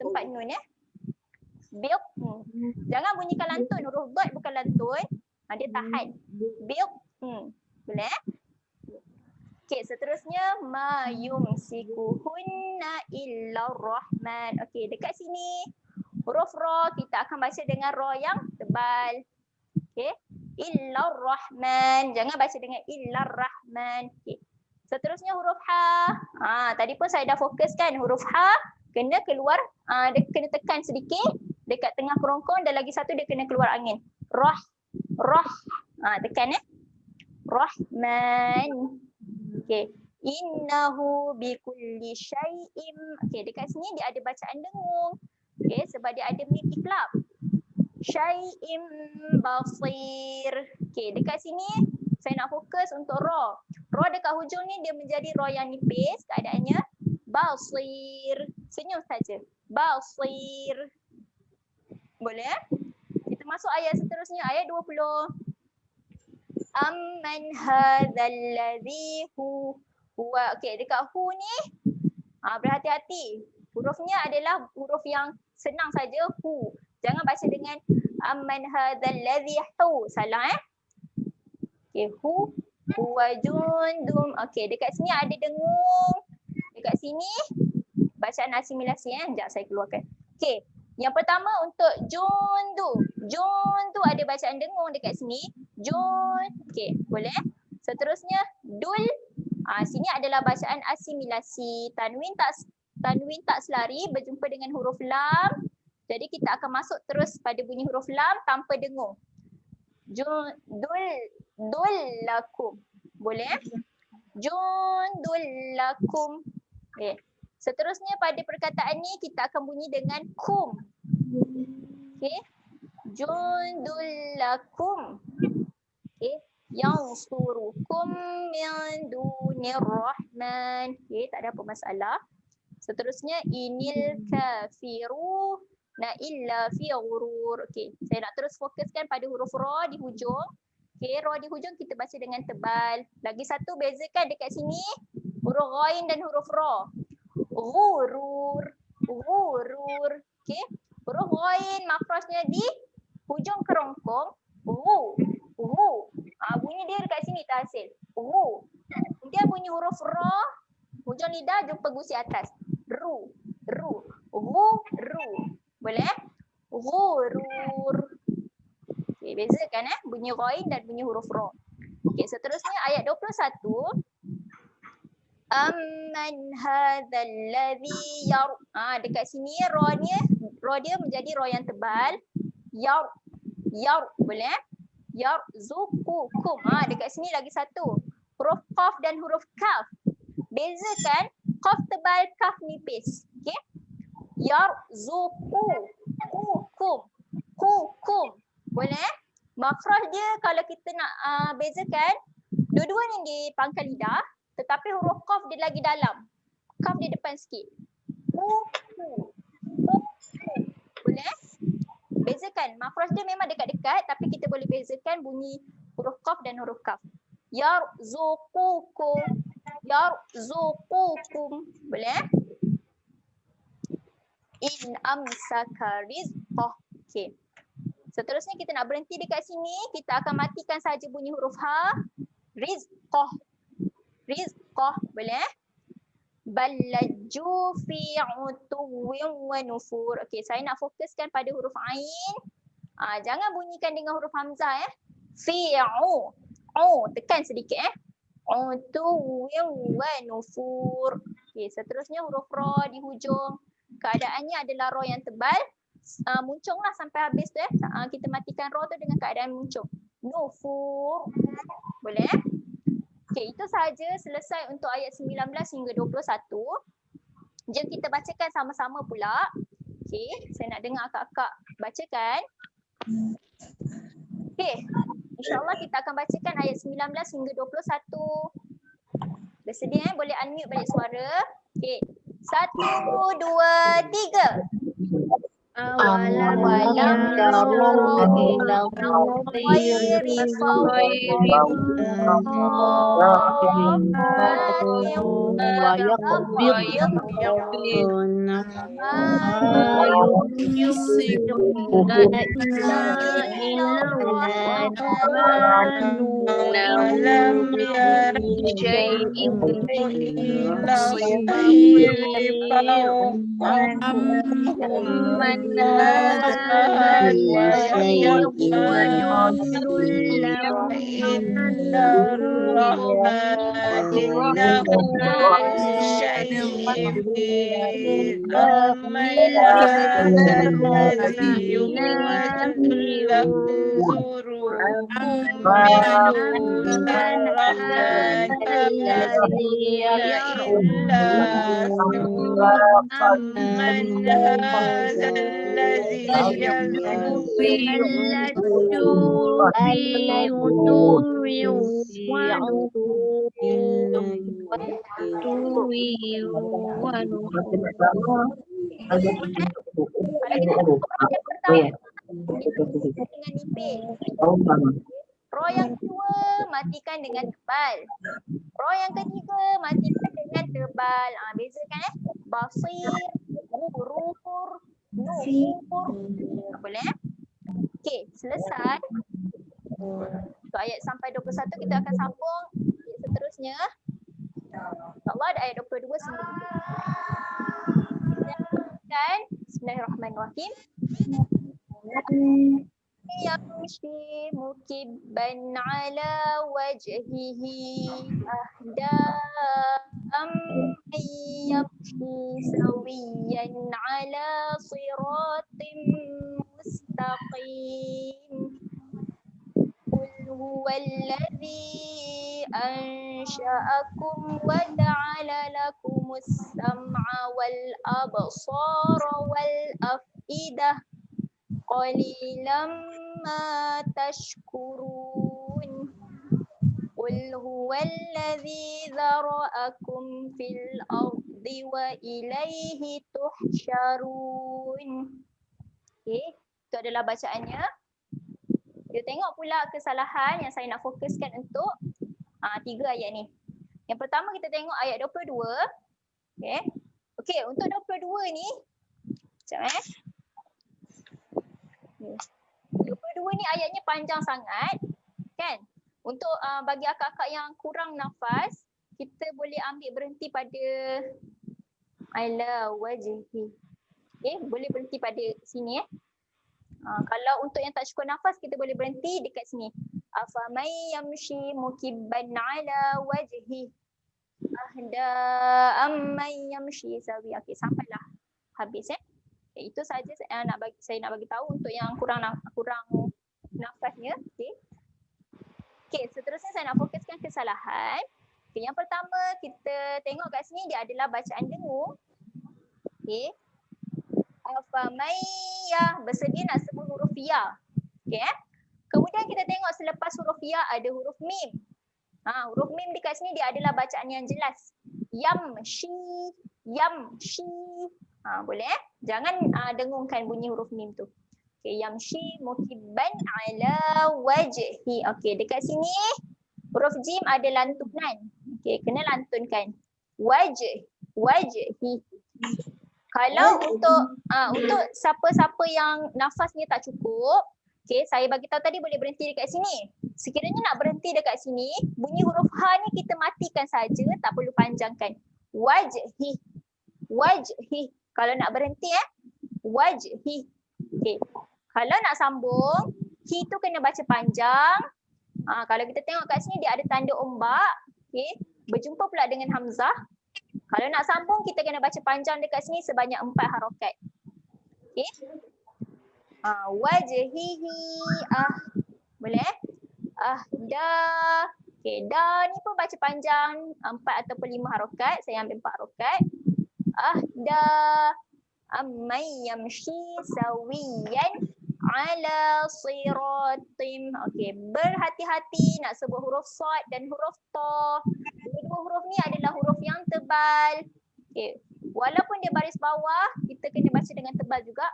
[SPEAKER 1] tempat nun ya. Bilq. Jangan bunyikan lantun. Huruf dot bukan lantun. Dia tahan. Build. Boleh? Okey, seterusnya ma yumsikuhunna illa rahman. Okey, dekat sini huruf ra kita akan baca dengan ra yang tebal. Okey. Illa rahman. Jangan baca dengan illa rahman. Okey. Seterusnya huruf ha. Tadi pun saya dah fokuskan huruf ha kena keluar, dia kena tekan sedikit dekat tengah kerongkong dan lagi satu dia kena keluar angin. Rah. Tekan Rahman. Okey. Innahu bikulli syai'in. Okey, dekat sini dia ada bacaan dengung. Okey, sebab dia ada mim iklab. Syai'in basir. Okey, dekat sini saya nak fokus untuk ra. Ra dekat hujung ni dia menjadi ra yang nipis, keadaannya basir. Senyum saja. Basir. Boleh? Kita masuk ayat seterusnya, ayat 20. Amman hadzal ladzi huwa. Okey, dekat hu ni berhati-hati. Hurufnya adalah huruf yang senang saja, hu. Jangan baca dengan amman hadzal ladzi hu. Salah Okey, hu huwa jundum. Okey, dekat sini ada dengung. Dekat sini bacaan asimilasi Sekejap saya keluarkan. Okey, yang pertama untuk jundu. Jundu ada bacaan dengung dekat sini. Jun. Okey, boleh? Seterusnya dul. Sini adalah bacaan asimilasi. Tanwin tak selari berjumpa dengan huruf lam. Jadi kita akan masuk terus pada bunyi huruf lam tanpa dengung. Dul lakum. Boleh? Jundul lakum. Okay. Seterusnya pada perkataan ni kita akan bunyi dengan kum. Okay. Jundul lakum. Okay. Yansurukum min dunir rahman. Okay. Tak ada apa masalah. Seterusnya inil kafiru na illa fi ghurur. Okey, saya nak terus fokuskan pada huruf ra di hujung. Okey, ra di hujung kita baca dengan tebal. Lagi satu bezakan dekat sini huruf ghain dan huruf ra. Ghurur, ghurur. Okey, huruf ghain makhrajnya di hujung kerongkong. Bunyi dia dekat sini terhasil. Kemudian bunyi huruf ra hujung lidah jumpa gusi atas. Ru. Boleh? Ghurur. Okey, bezakan bunyi ghain dan bunyi huruf ra. Okey, seterusnya ayat 21. Amman hadzal ladzi dekat sini ra dia menjadi ra yang tebal. Yar. Boleh? Yarzuqukum. Dekat sini lagi satu. Huruf qaf dan huruf kaf. Bezakan qaf tebal, kaf nipis. Okey? Yarzuqukum. Boleh? Makhraj dia kalau kita nak bezakan, dua-dua ni di pangkal lidah, tetapi huruf qaf dia lagi dalam. Kaf dia depan sikit. Boleh? Bezakan. Makhraj dia memang dekat-dekat, tapi kita boleh bezakan bunyi huruf qaf dan huruf kaf. Yarzuqukum. Boleh? In amsaka rizqah. Okey. Seterusnya kita nak berhenti dekat sini. Kita akan matikan saja bunyi huruf ha. Rizqah. Boleh? Ballaju fi utuwin wa nufur. Okey, saya nak fokuskan pada huruf ain. Jangan bunyikan dengan huruf hamzah fi'u. Tekan sedikit utuwin wa nufur. Okey, seterusnya huruf ra di hujung. Keadaannya adalah ra yang tebal. Muncunglah sampai habis tu kita matikan ra tu dengan keadaan muncung. Nufur. Boleh? Okey, itu sahaja selesai untuk ayat 19 hingga 21. Jom kita bacakan sama-sama pula. Okey, saya nak dengar akak-akak bacakan. Okey, insya-Allah kita akan bacakan ayat 19 hingga 21. Bersedia boleh unmute balik suara. Okey. 1, 2, 3. أولم
[SPEAKER 3] يروا إلى
[SPEAKER 1] الطير فوقهم
[SPEAKER 3] ويقبضن
[SPEAKER 1] ما
[SPEAKER 3] ما يمسكون
[SPEAKER 1] إلا
[SPEAKER 3] إلا
[SPEAKER 1] الرحمن
[SPEAKER 3] ولم يروا
[SPEAKER 5] شيء
[SPEAKER 3] إلا الطير فوقهم
[SPEAKER 5] من
[SPEAKER 3] هذا
[SPEAKER 5] وجند له
[SPEAKER 3] إلا الرحمن له كل شيء أمن هذا الذي يوجد له ذروب من دون الرحمن الذين إلا أمن هذا الذي يلج
[SPEAKER 5] في عتو
[SPEAKER 1] dengan nipis. Roh yang kedua matikan dengan tebal. Roh yang ketiga matikan dengan tebal. Bezakan basir, gurur, nur. Boleh? Okey, selesai. Untuk ayat sampai 21 kita akan sambung seterusnya. InsyaAllah ada ayat 22 semua. Dan Bismillahirrahmanirrahim. يمشي مكبا على وجهه أهدى أمن يمشي سويا على صراط مستقيم قل هو الذي أنشأكم وجعل لكم السمع والأبصار والأفئدة قليلا ما تشكرون قل هو الذي ذرأكم في الأرض وإليه تحشرون. Okey, itu adalah bacaannya. Kita tengok pula kesalahan yang saya nak fokuskan untuk 3 ayat ni. Yang pertama kita tengok ayat 22. Okey. Okey, untuk 22 ni sekejap 22 ni ayatnya panjang sangat kan. Untuk bagi akak-akak yang kurang nafas, kita boleh ambil berhenti pada ala wajhi. Okey, boleh berhenti pada sini kalau untuk yang tak cukup nafas, kita boleh berhenti dekat sini. Afamay yamshi mukibban ala wajhi ahda amman yamshi sawi. Okey, sampailah habis itu saja saya nak bagi tahu untuk yang kurang nafasnya. Okey. Okey, seterusnya saya nak fokuskan kesalahan. Okey, yang pertama kita tengok kat sini dia adalah bacaan dengung. Okey. Afamayya bersedia nak sebut huruf ya. Okey Kemudian kita tengok selepas huruf ya ada huruf mim. Huruf mim dekat sini dia adalah bacaan yang jelas. Yamshi, yamshi. Boleh Jangan dengungkan bunyi huruf mim tu. Okey, yamshi mukibban ala wajhi. Okey, dekat sini huruf jim ada lantunan. Okey, kena lantunkan. Wajhi. Kalau untuk siapa-siapa yang nafasnya tak cukup, okey, saya bagi tahu tadi boleh berhenti dekat sini. Sekiranya nak berhenti dekat sini, bunyi huruf ha ni kita matikan saja, tak perlu panjangkan. Wajhi. Kalau nak berhenti wajhi. Okey. Kalau nak sambung, hi tu kena baca panjang. Kalau kita tengok kat sini dia ada tanda ombak, okey, berjumpa pula dengan hamzah. Kalau nak sambung kita kena baca panjang dekat sini sebanyak 4 harakat. Okey. Wajhihi boleh? Da. Okey, da ni pun baca panjang 4 ataupun 5 harakat. Saya ambil 4 harakat. Da amman yamshi sawiyan ala siratim. Okey, berhati-hati nak sebut huruf sad dan huruf ta. Dua huruf ni adalah huruf yang tebal. Okey, walaupun dia baris bawah, kita kena baca dengan tebal juga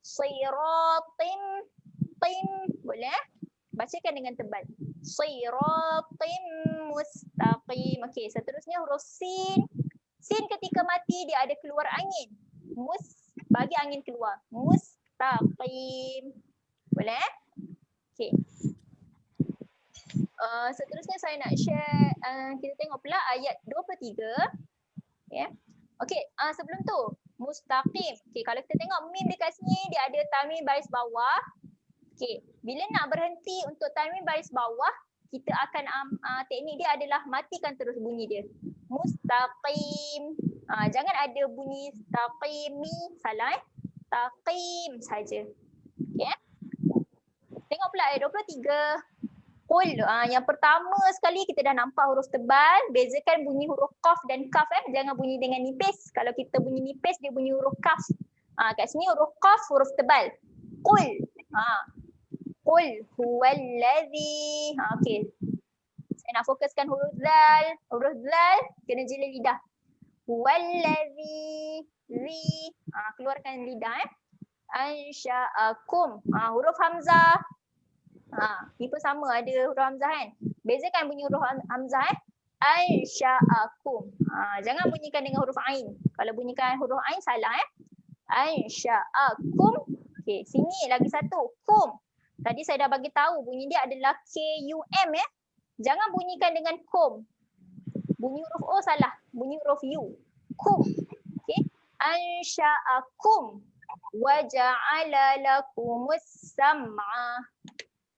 [SPEAKER 1] Siratim. Tim. Boleh? Bacakan dengan tebal. Siratim mustaqim. Okey, seterusnya huruf sin. Sin ketika mati dia ada keluar angin. Bagi angin keluar. Mustaqim. Boleh? Okey. Seterusnya saya nak share, kita tengok pula ayat 23. Ya. Okey, sebelum tu mustaqim. Okey, kalau kita tengok mim dekat sini dia ada tanwin baris bawah. Okey, bila nak berhenti untuk tanwin baris bawah, kita akan teknik dia adalah matikan terus bunyi dia. Mustaqim. Jangan ada bunyi taqimi, salah taqim saja. Okey. Tengok pula ayat 23. Qul. Yang pertama sekali kita dah nampak huruf tebal, bezakan bunyi huruf qaf dan kaf jangan bunyi dengan nipis. Kalau kita bunyi nipis dia bunyi huruf kaf. Kat sini huruf qaf huruf tebal. Qul. Qul huwallazi. Okey. Saya nak fokuskan huruf zal. Huruf zal kena jela lidah. Huwallazi. Keluarkan lidah Ansha'akum. Huruf hamzah. Ni pun sama ada huruf hamzah kan. Bezakan bunyi huruf hamzah Ansha'akum. Jangan bunyikan dengan huruf ain. Kalau bunyikan huruf ain salah Ansha'akum. Okey, sini lagi satu. Kum. Tadi saya dah bagi tahu bunyi dia adalah K-U-M ya. Jangan bunyikan dengan kum. Bunyi huruf O salah. Bunyi huruf U. Kum. Okey. Ansha'akum. Wa ja'ala lakumus sam'a.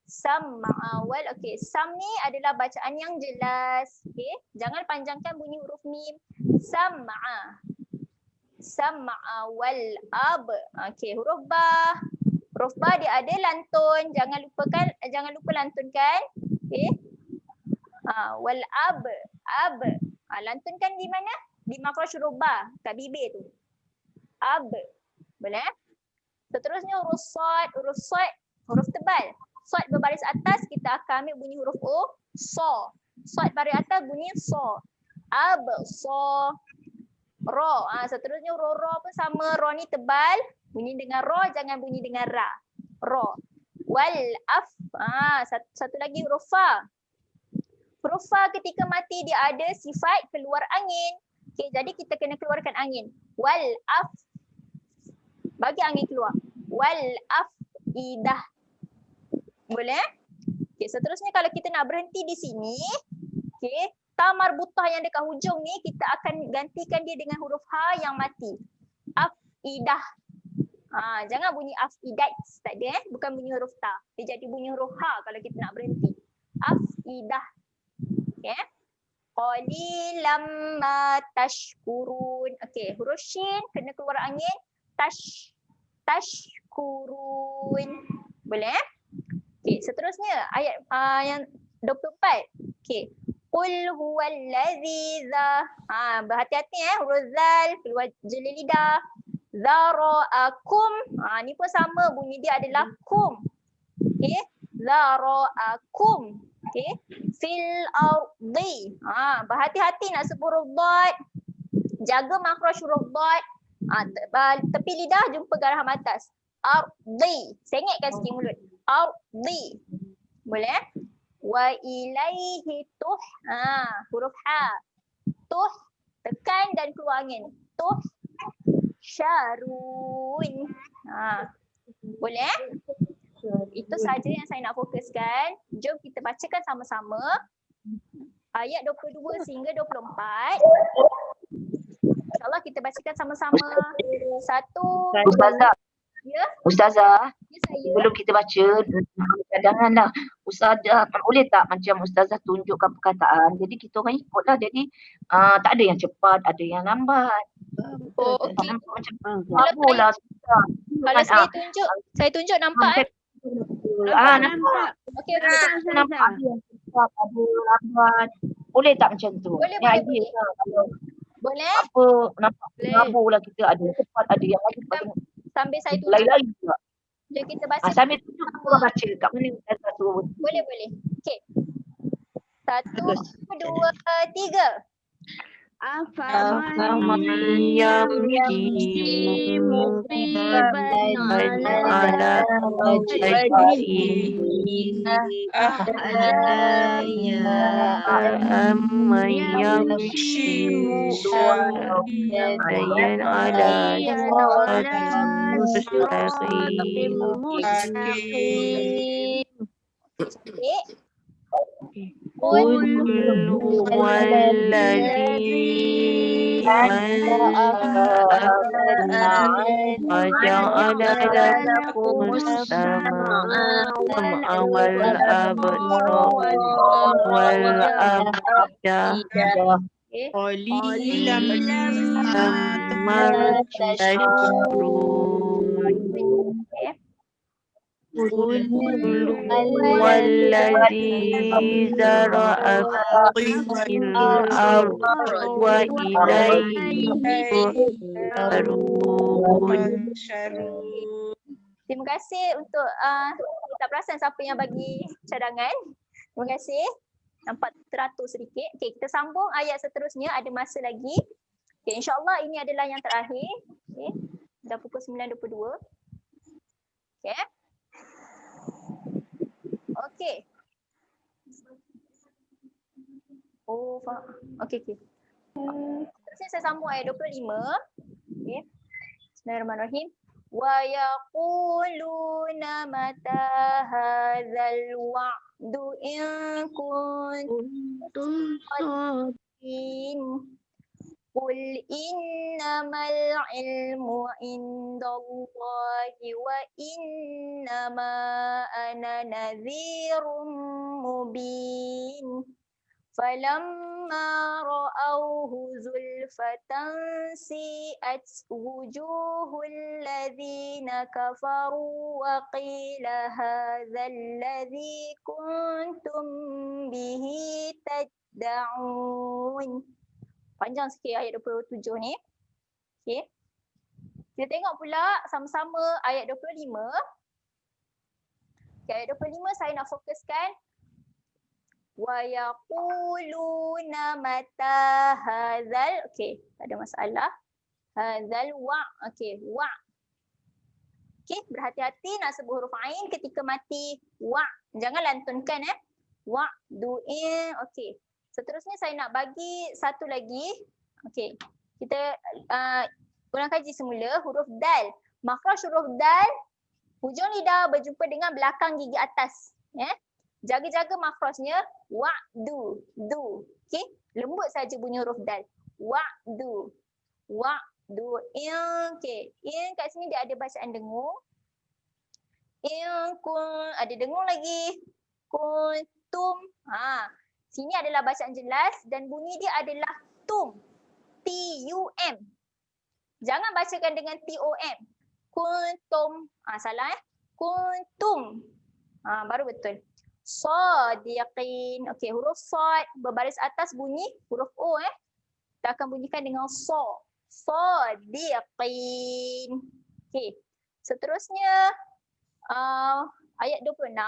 [SPEAKER 1] Sam'a wal. Okey, sam ni adalah bacaan yang jelas. Okey, jangan panjangkan bunyi huruf mim. Sam'a. Sam'a wal ab. Okey, huruf ba. Huruf ba dia ada lantun. Jangan lupa lantunkan. Okey. Wal ab. Ab. Lantunkan di mana? Di makhraj huruf ba, kat bibir tu. Ab. Boleh? Seterusnya huruf sad. Huruf sad huruf tebal. Sad berbaris atas kita akan ambil bunyi huruf O. So. Sad baris atas bunyi so. Ab. So. Ro. Seterusnya huruf ro pun sama. Ro ni tebal. Bunyi dengan ro, jangan bunyi dengan ra. Ro. Wal af. Satu lagi huruf fa. Huruf fa ketika mati dia ada sifat keluar angin. Okay, jadi kita kena keluarkan angin. Wal af. Bagi angin keluar. Wal af idah. Boleh? Okay, seterusnya kalau kita nak berhenti di sini, okay, ta marbutah yang dekat hujung ni kita akan gantikan dia dengan huruf ha yang mati. Afidah. Jangan bunyi afidat tadi bukan bunyi huruf ta. Dia jadi bunyi huruf ha kalau kita nak berhenti. Afidah. Okay. Qalilam ma tashkurun. Okay, huruf shin kena keluar angin. Tashkurun. Boleh? Okay, seterusnya ayat yang 24. Okay. Qul huwallazi berhati-hati huruf zal keluar jeli lidah. Zara'akum. Ni pun sama bunyi dia adalah kum. Okay. Zara'akum. Okay. Fil ardi. Berhati-hati nak sebut huruf dad. Jaga makhraj huruf dad. Tepi lidah jumpa garam atas. Ardi. Sengitkan sikit mulut. Ardi. Boleh? Wa ilaihi tuh. Huruf ha. Tuh. Tekan dan keluar angin. Tuh. Syarun. Boleh? Itu saja yang saya nak fokuskan. Jom kita bacakan sama-sama. Ayat 22 sehingga 24. InsyaAllah kita bacakan sama-sama. Satu.
[SPEAKER 6] Ustazah.
[SPEAKER 1] Ya?
[SPEAKER 6] Ustazah,
[SPEAKER 1] Ya saya.
[SPEAKER 6] sebelum kita baca, cadanganlah. Ustazah, boleh tak macam Ustazah tunjukkan perkataan. Jadi kita orang ikutlah. Jadi tak ada yang cepat, ada yang lambat.
[SPEAKER 1] Oh, okey.
[SPEAKER 6] Macam babulah.
[SPEAKER 1] Kalau saya tunjuk nampak
[SPEAKER 6] Nampak.
[SPEAKER 1] Okey,
[SPEAKER 6] Nampak ada yang cepat, ada lambat. Boleh tak macam tu?
[SPEAKER 1] Boleh,
[SPEAKER 6] Ni
[SPEAKER 1] boleh,
[SPEAKER 6] idea lah. Kalau
[SPEAKER 1] boleh?
[SPEAKER 6] apa, nampak
[SPEAKER 1] Boleh.
[SPEAKER 6] babulah kita. Ada yang cepat, ada yang lagi.
[SPEAKER 1] Sambil saya tunjuk.
[SPEAKER 6] Lain-lain juga.
[SPEAKER 1] Jom kita baca.
[SPEAKER 6] Sambil tunjuk kita orang baca. Kat mana Ustazah suruh.
[SPEAKER 1] Boleh. Okey. 1,
[SPEAKER 6] Bagus.
[SPEAKER 1] 2, 3.
[SPEAKER 5] أفمن
[SPEAKER 3] يمشي
[SPEAKER 5] يمشي مكبا على وجهه أهدى
[SPEAKER 3] أمن
[SPEAKER 5] يمشي
[SPEAKER 3] سويا على
[SPEAKER 5] على صراط
[SPEAKER 3] مستقيم
[SPEAKER 5] مستقيم
[SPEAKER 1] Cantik.
[SPEAKER 3] قل هو الذي أنشأكم وجعل لكم السمع والأبصار والأفئدة
[SPEAKER 5] قليلا
[SPEAKER 3] ما تشكرون قل هو الذي ذرأكم في الأرض وإليه تحشرون.
[SPEAKER 1] Terima kasih untuk tak perasan siapa yang bagi cadangan. Terima kasih. Nampak teratur sedikit. Okey, kita sambung ayat seterusnya, ada masa lagi. Okey, insya-Allah ini adalah yang terakhir. Okey. Dah pukul 9.22. Okey. Okey. Oh, faham. Okey, okey. Terusnya saya sambung ayat 25. Okey. Bismillahirrahmanirrahim. Wa yaquluna mata hadzal wa'du in kuntum shadiqin. Qul innamal ilmu indallahi wa innama ana nadhirum mubin. فَلَمَّا رَأَوْهُ زُلْفَةً سِيئَتْ وُجُوهُ الَّذِينَ كَفَرُوا وَقِيلَ هَذَا الَّذِي كُنْتُمْ بِهِ تَدَّعُونَ. Panjang sikit ayat 27 ni. Okey. Kita tengok pula sama-sama ayat 25. Okay, ayat 25 saya nak fokuskan wa yaquluna mata hadzal, okey, tak ada masalah. Hadzal wa, okey, wa. Okey, berhati-hati nak sebut huruf ain ketika mati wa. Jangan lantunkan Wa du'in. Okey. Seterusnya saya nak bagi satu lagi. Okey. Kita ulang kaji semula huruf dal. Makhraj huruf dal, hujung lidah berjumpa dengan belakang gigi atas, Jaga-jaga makhrajnya wa'du, du. Okey, lembut saja bunyi huruf dal. Wa'du. Wa'du. Okey, in kat sini dia ada bacaan dengung. In kun, ada dengung lagi. Kuntum. Sini adalah bacaan jelas dan bunyi dia adalah tum. T-U-M. Jangan bacakan dengan T-O-M. Kuntum. Salah Kuntum. Baru betul. Sadiqin. Okey, huruf sad berbaris atas bunyi huruf O Kita akan bunyikan dengan so. Sadiqin. Okey. Seterusnya ayat 26.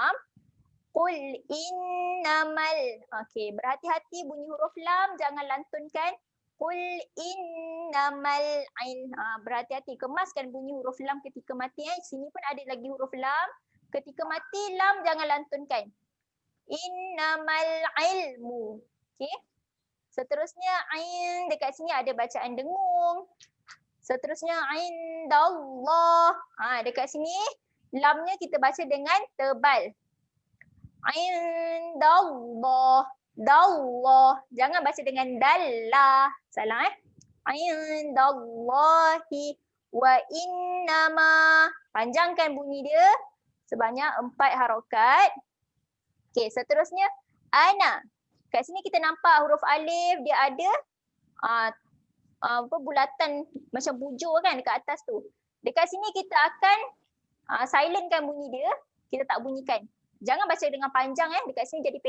[SPEAKER 1] Qul innamal. Okey, berhati-hati bunyi huruf lam, jangan lantunkan. Qul innamal ain. Berhati-hati, kemaskan bunyi huruf lam ketika mati. Sini pun ada lagi huruf lam. Ketika mati lam jangan lantunkan. Innamal ilmu. Okey. Seterusnya ain, dekat sini ada bacaan dengung. Seterusnya indallah. Dekat sini lamnya kita baca dengan tebal. Indallah. Dallah. Jangan baca dengan dallah. Salah Indallahi wa innama. Panjangkan bunyi dia sebanyak 4 harokat. Okey, seterusnya ana. Kat sini kita nampak huruf alif dia ada bulatan macam bujur kan dekat atas tu. Dekat sini kita akan silentkan bunyi dia, kita tak bunyikan. Jangan baca dengan panjang dekat sini jadi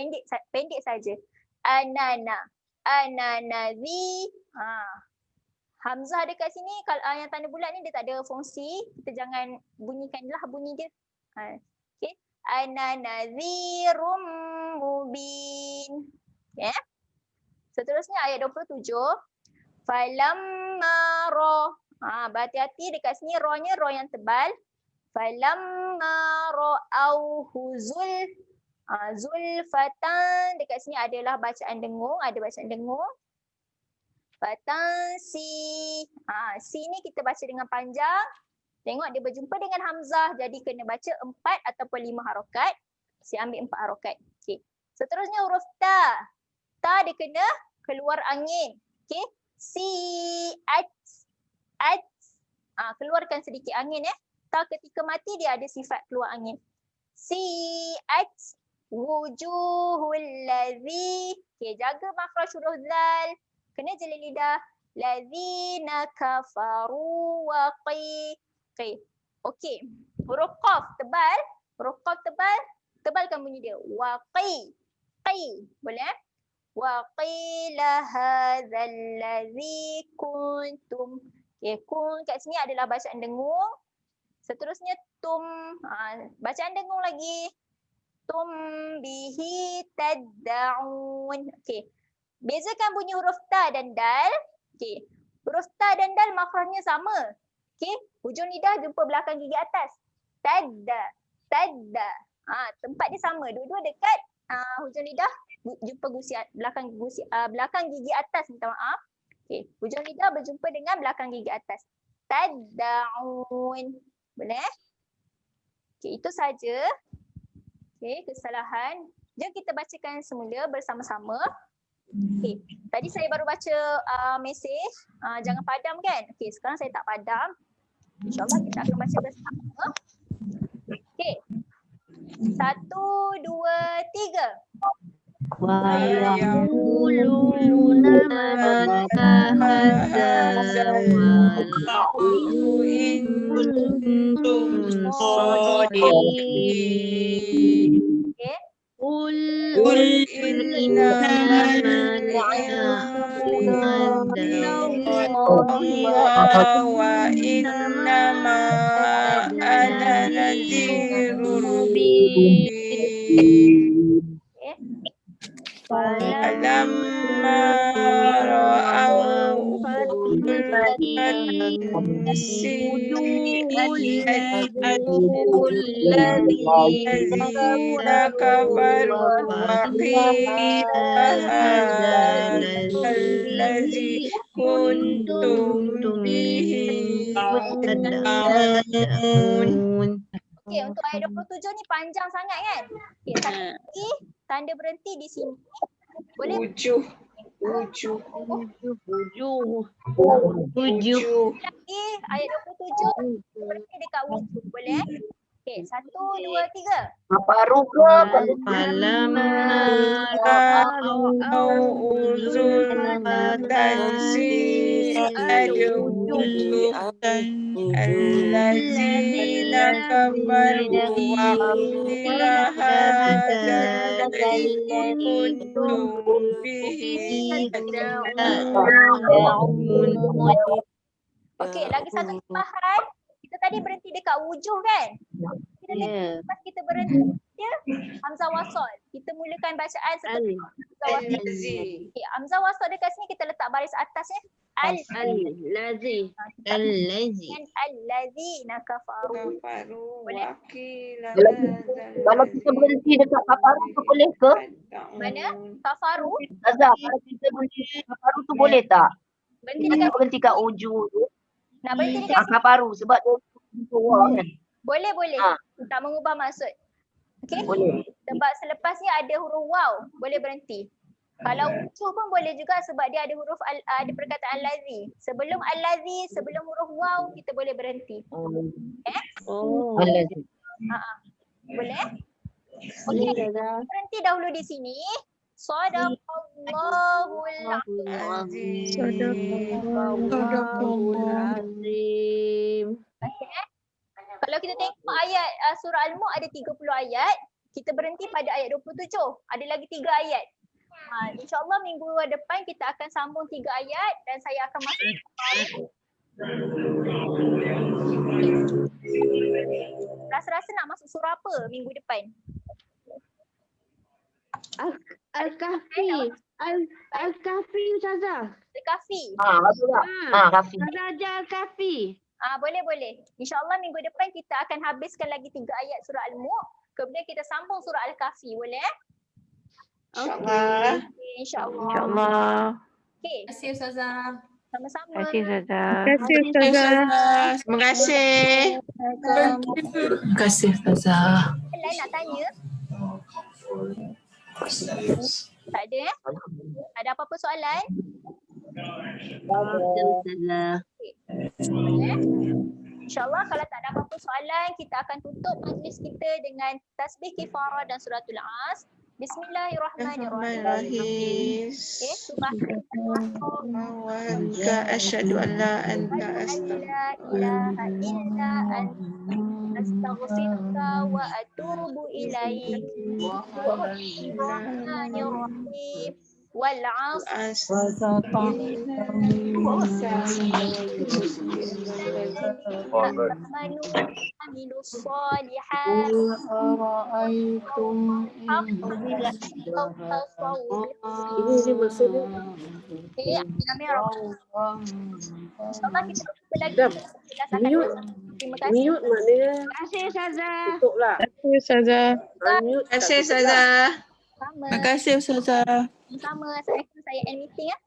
[SPEAKER 1] pendek saja. Anana. Ananazi. Hamzah dekat sini kalau yang tanda bulat ni dia tak ada fungsi, kita jangan bunyikanlah bunyi dia. Okey. Ana nadhirum mubin. Seterusnya ayat 27. Falamma ra. Berhati-hati dekat sini ra-nya ra yang tebal. Falamma ra'auhu zulfatan. Dekat sini adalah bacaan dengung, ada bacaan dengung. Fatansi. Si ni kita baca dengan panjang. Tengok dia berjumpa dengan hamzah, jadi kena baca 4 ataupun 5 harokat. Saya ambil 4 harokat. Okey. Seterusnya huruf ta. Ta dia kena keluar angin. Okey. Si at. Keluarkan sedikit angin Ta ketika mati dia ada sifat keluar angin. Si at wujuhul ladzi. Okey, jaga makhraj huruf zal. Kena jeli lidah. Ladzina kafaru wa qi. Okey. Huruf qaf tebal. Huruf qaf tebal. Tebalkan bunyi dia. Wa qi. Boleh? Wa qila hadzal ladzi kuntum. Okey, kun kat sini adalah bacaan dengung. Seterusnya tum. Bacaan dengung lagi. Tum bihi tad'un. Okey. Bezakan bunyi huruf ta dan dal. Okey. Huruf ta dan dal makhrajnya sama. Okey. Hujung lidah jumpa belakang gigi atas. Tadda. Tempat dia sama. Dua-dua dekat hujung lidah jumpa belakang gigi atas, minta maaf. Okey. Hujung lidah berjumpa dengan belakang gigi atas. Tad'un. Boleh? Okey, itu saja. Okey, kesalahan. Jom kita bacakan semula bersama-sama. Okey, tadi saya baru baca mesej, jangan padam kan? Okey, sekarang saya tak padam. InsyaAllah kita akan baca bersama. Okey. 1, 2, 3.
[SPEAKER 5] Wa yaquluna mata hadzal wa'du in kuntum shadiqin.
[SPEAKER 1] Okey.
[SPEAKER 5] Qul innamal ilmu wa innama ana nadhirun mubin. Falamma ra'au الذين كفروا وقيل هذا الذي كنتم به تدعون.
[SPEAKER 1] Okey, untuk ayat 27 ni panjang sangat kan? Okey, satu lagi tanda berhenti di sini. Boleh?
[SPEAKER 5] Tujuh.
[SPEAKER 1] Lagi ayat 27 berhenti dekat wujud. Boleh? Okey, 1, 2, 3.
[SPEAKER 6] Kafaru ke?
[SPEAKER 5] الذين كفروا وقيل هذا الذي كنتم به تدعون.
[SPEAKER 1] Okey, lagi satu tambahan. Kita tadi berhenti dekat wujuh kan? Lepas kita berhenti dia hamzah wasal. Kita mulakan bacaan seperti hamzah wasal. Okey, hamzah wasal dekat sini kita letak baris atasnya.
[SPEAKER 5] Al-lazi.
[SPEAKER 1] Allazina kafaru. Boleh?
[SPEAKER 6] Kalau kita berhenti dekat kafaru tu boleh ke?
[SPEAKER 1] Mana? Kafaru.
[SPEAKER 6] Azhar, kalau kita berhenti dekat kafaru tu boleh tak?
[SPEAKER 1] Berhenti
[SPEAKER 6] Kita
[SPEAKER 1] dekat
[SPEAKER 6] berhenti kat ujung tu.
[SPEAKER 1] nak berhenti dekat sini.
[SPEAKER 6] Kafaru sebab dia kan?
[SPEAKER 1] Boleh. Tak mengubah maksud. Okey?
[SPEAKER 6] Boleh.
[SPEAKER 1] Sebab selepasnya ada huruf waw, boleh berhenti. Kalau wujuh pun boleh juga sebab dia ada huruf ada perkataan allazi. Sebelum allazi, sebelum huruf waw kita boleh berhenti.
[SPEAKER 6] Allazi.
[SPEAKER 1] Boleh? Okey. Berhenti dahulu di sini. Shadaqallahul
[SPEAKER 5] azim.
[SPEAKER 1] Okey. Kalau kita tengok ayat surah Al-Mulk ada 30 ayat. Kita berhenti pada ayat 27. Ada lagi 3 ayat. InsyaAllah minggu depan kita akan sambung 3 ayat dan saya akan masuk. Rasa-rasa nak masuk surah apa minggu depan?
[SPEAKER 5] Al-Kahfi. Al-Kahfi Ustazah.
[SPEAKER 1] Al-Kahfi.
[SPEAKER 6] Betul tak? Rafi.
[SPEAKER 5] Ustazah ajar Al-Kahfi.
[SPEAKER 1] Boleh. InsyaAllah minggu depan kita akan habiskan lagi 3 ayat surah Al-Mulk. Kemudian kita sambung surah Al-Kahfi. Boleh?
[SPEAKER 2] InsyaAllah.
[SPEAKER 1] Okay, InsyaAllah.
[SPEAKER 3] InsyaAllah.
[SPEAKER 1] Okay.
[SPEAKER 7] Terima kasih Ustazah.
[SPEAKER 1] Sama-sama.
[SPEAKER 3] Terima kasih Ustazah.
[SPEAKER 5] Terima kasih.
[SPEAKER 7] Terima kasih Ustazah.
[SPEAKER 1] Lain nak tanya? Tak ada Ada apa-apa soalan?
[SPEAKER 5] Ustazah.
[SPEAKER 1] InsyaAllah kalau tak ada apa-apa soalan, kita akan tutup majlis kita dengan tasbih kifarah dan suratul As. Bismillahirrahmanirrahim. Okay,
[SPEAKER 5] Subhanaka asyhadu an la
[SPEAKER 1] ilaha illa anta astaghfiruka wa atubu ilaik. Bismillahirrahmanirrahim. Wal 'asr. عملوا الصالحات Terima kasih.
[SPEAKER 5] Terima kasih Ustazah.
[SPEAKER 3] Terima kasih Ustazah.
[SPEAKER 1] Sama.
[SPEAKER 7] Terima kasih Ustazah.
[SPEAKER 1] Sama. Assalamualaikum. Saya end meeting ya.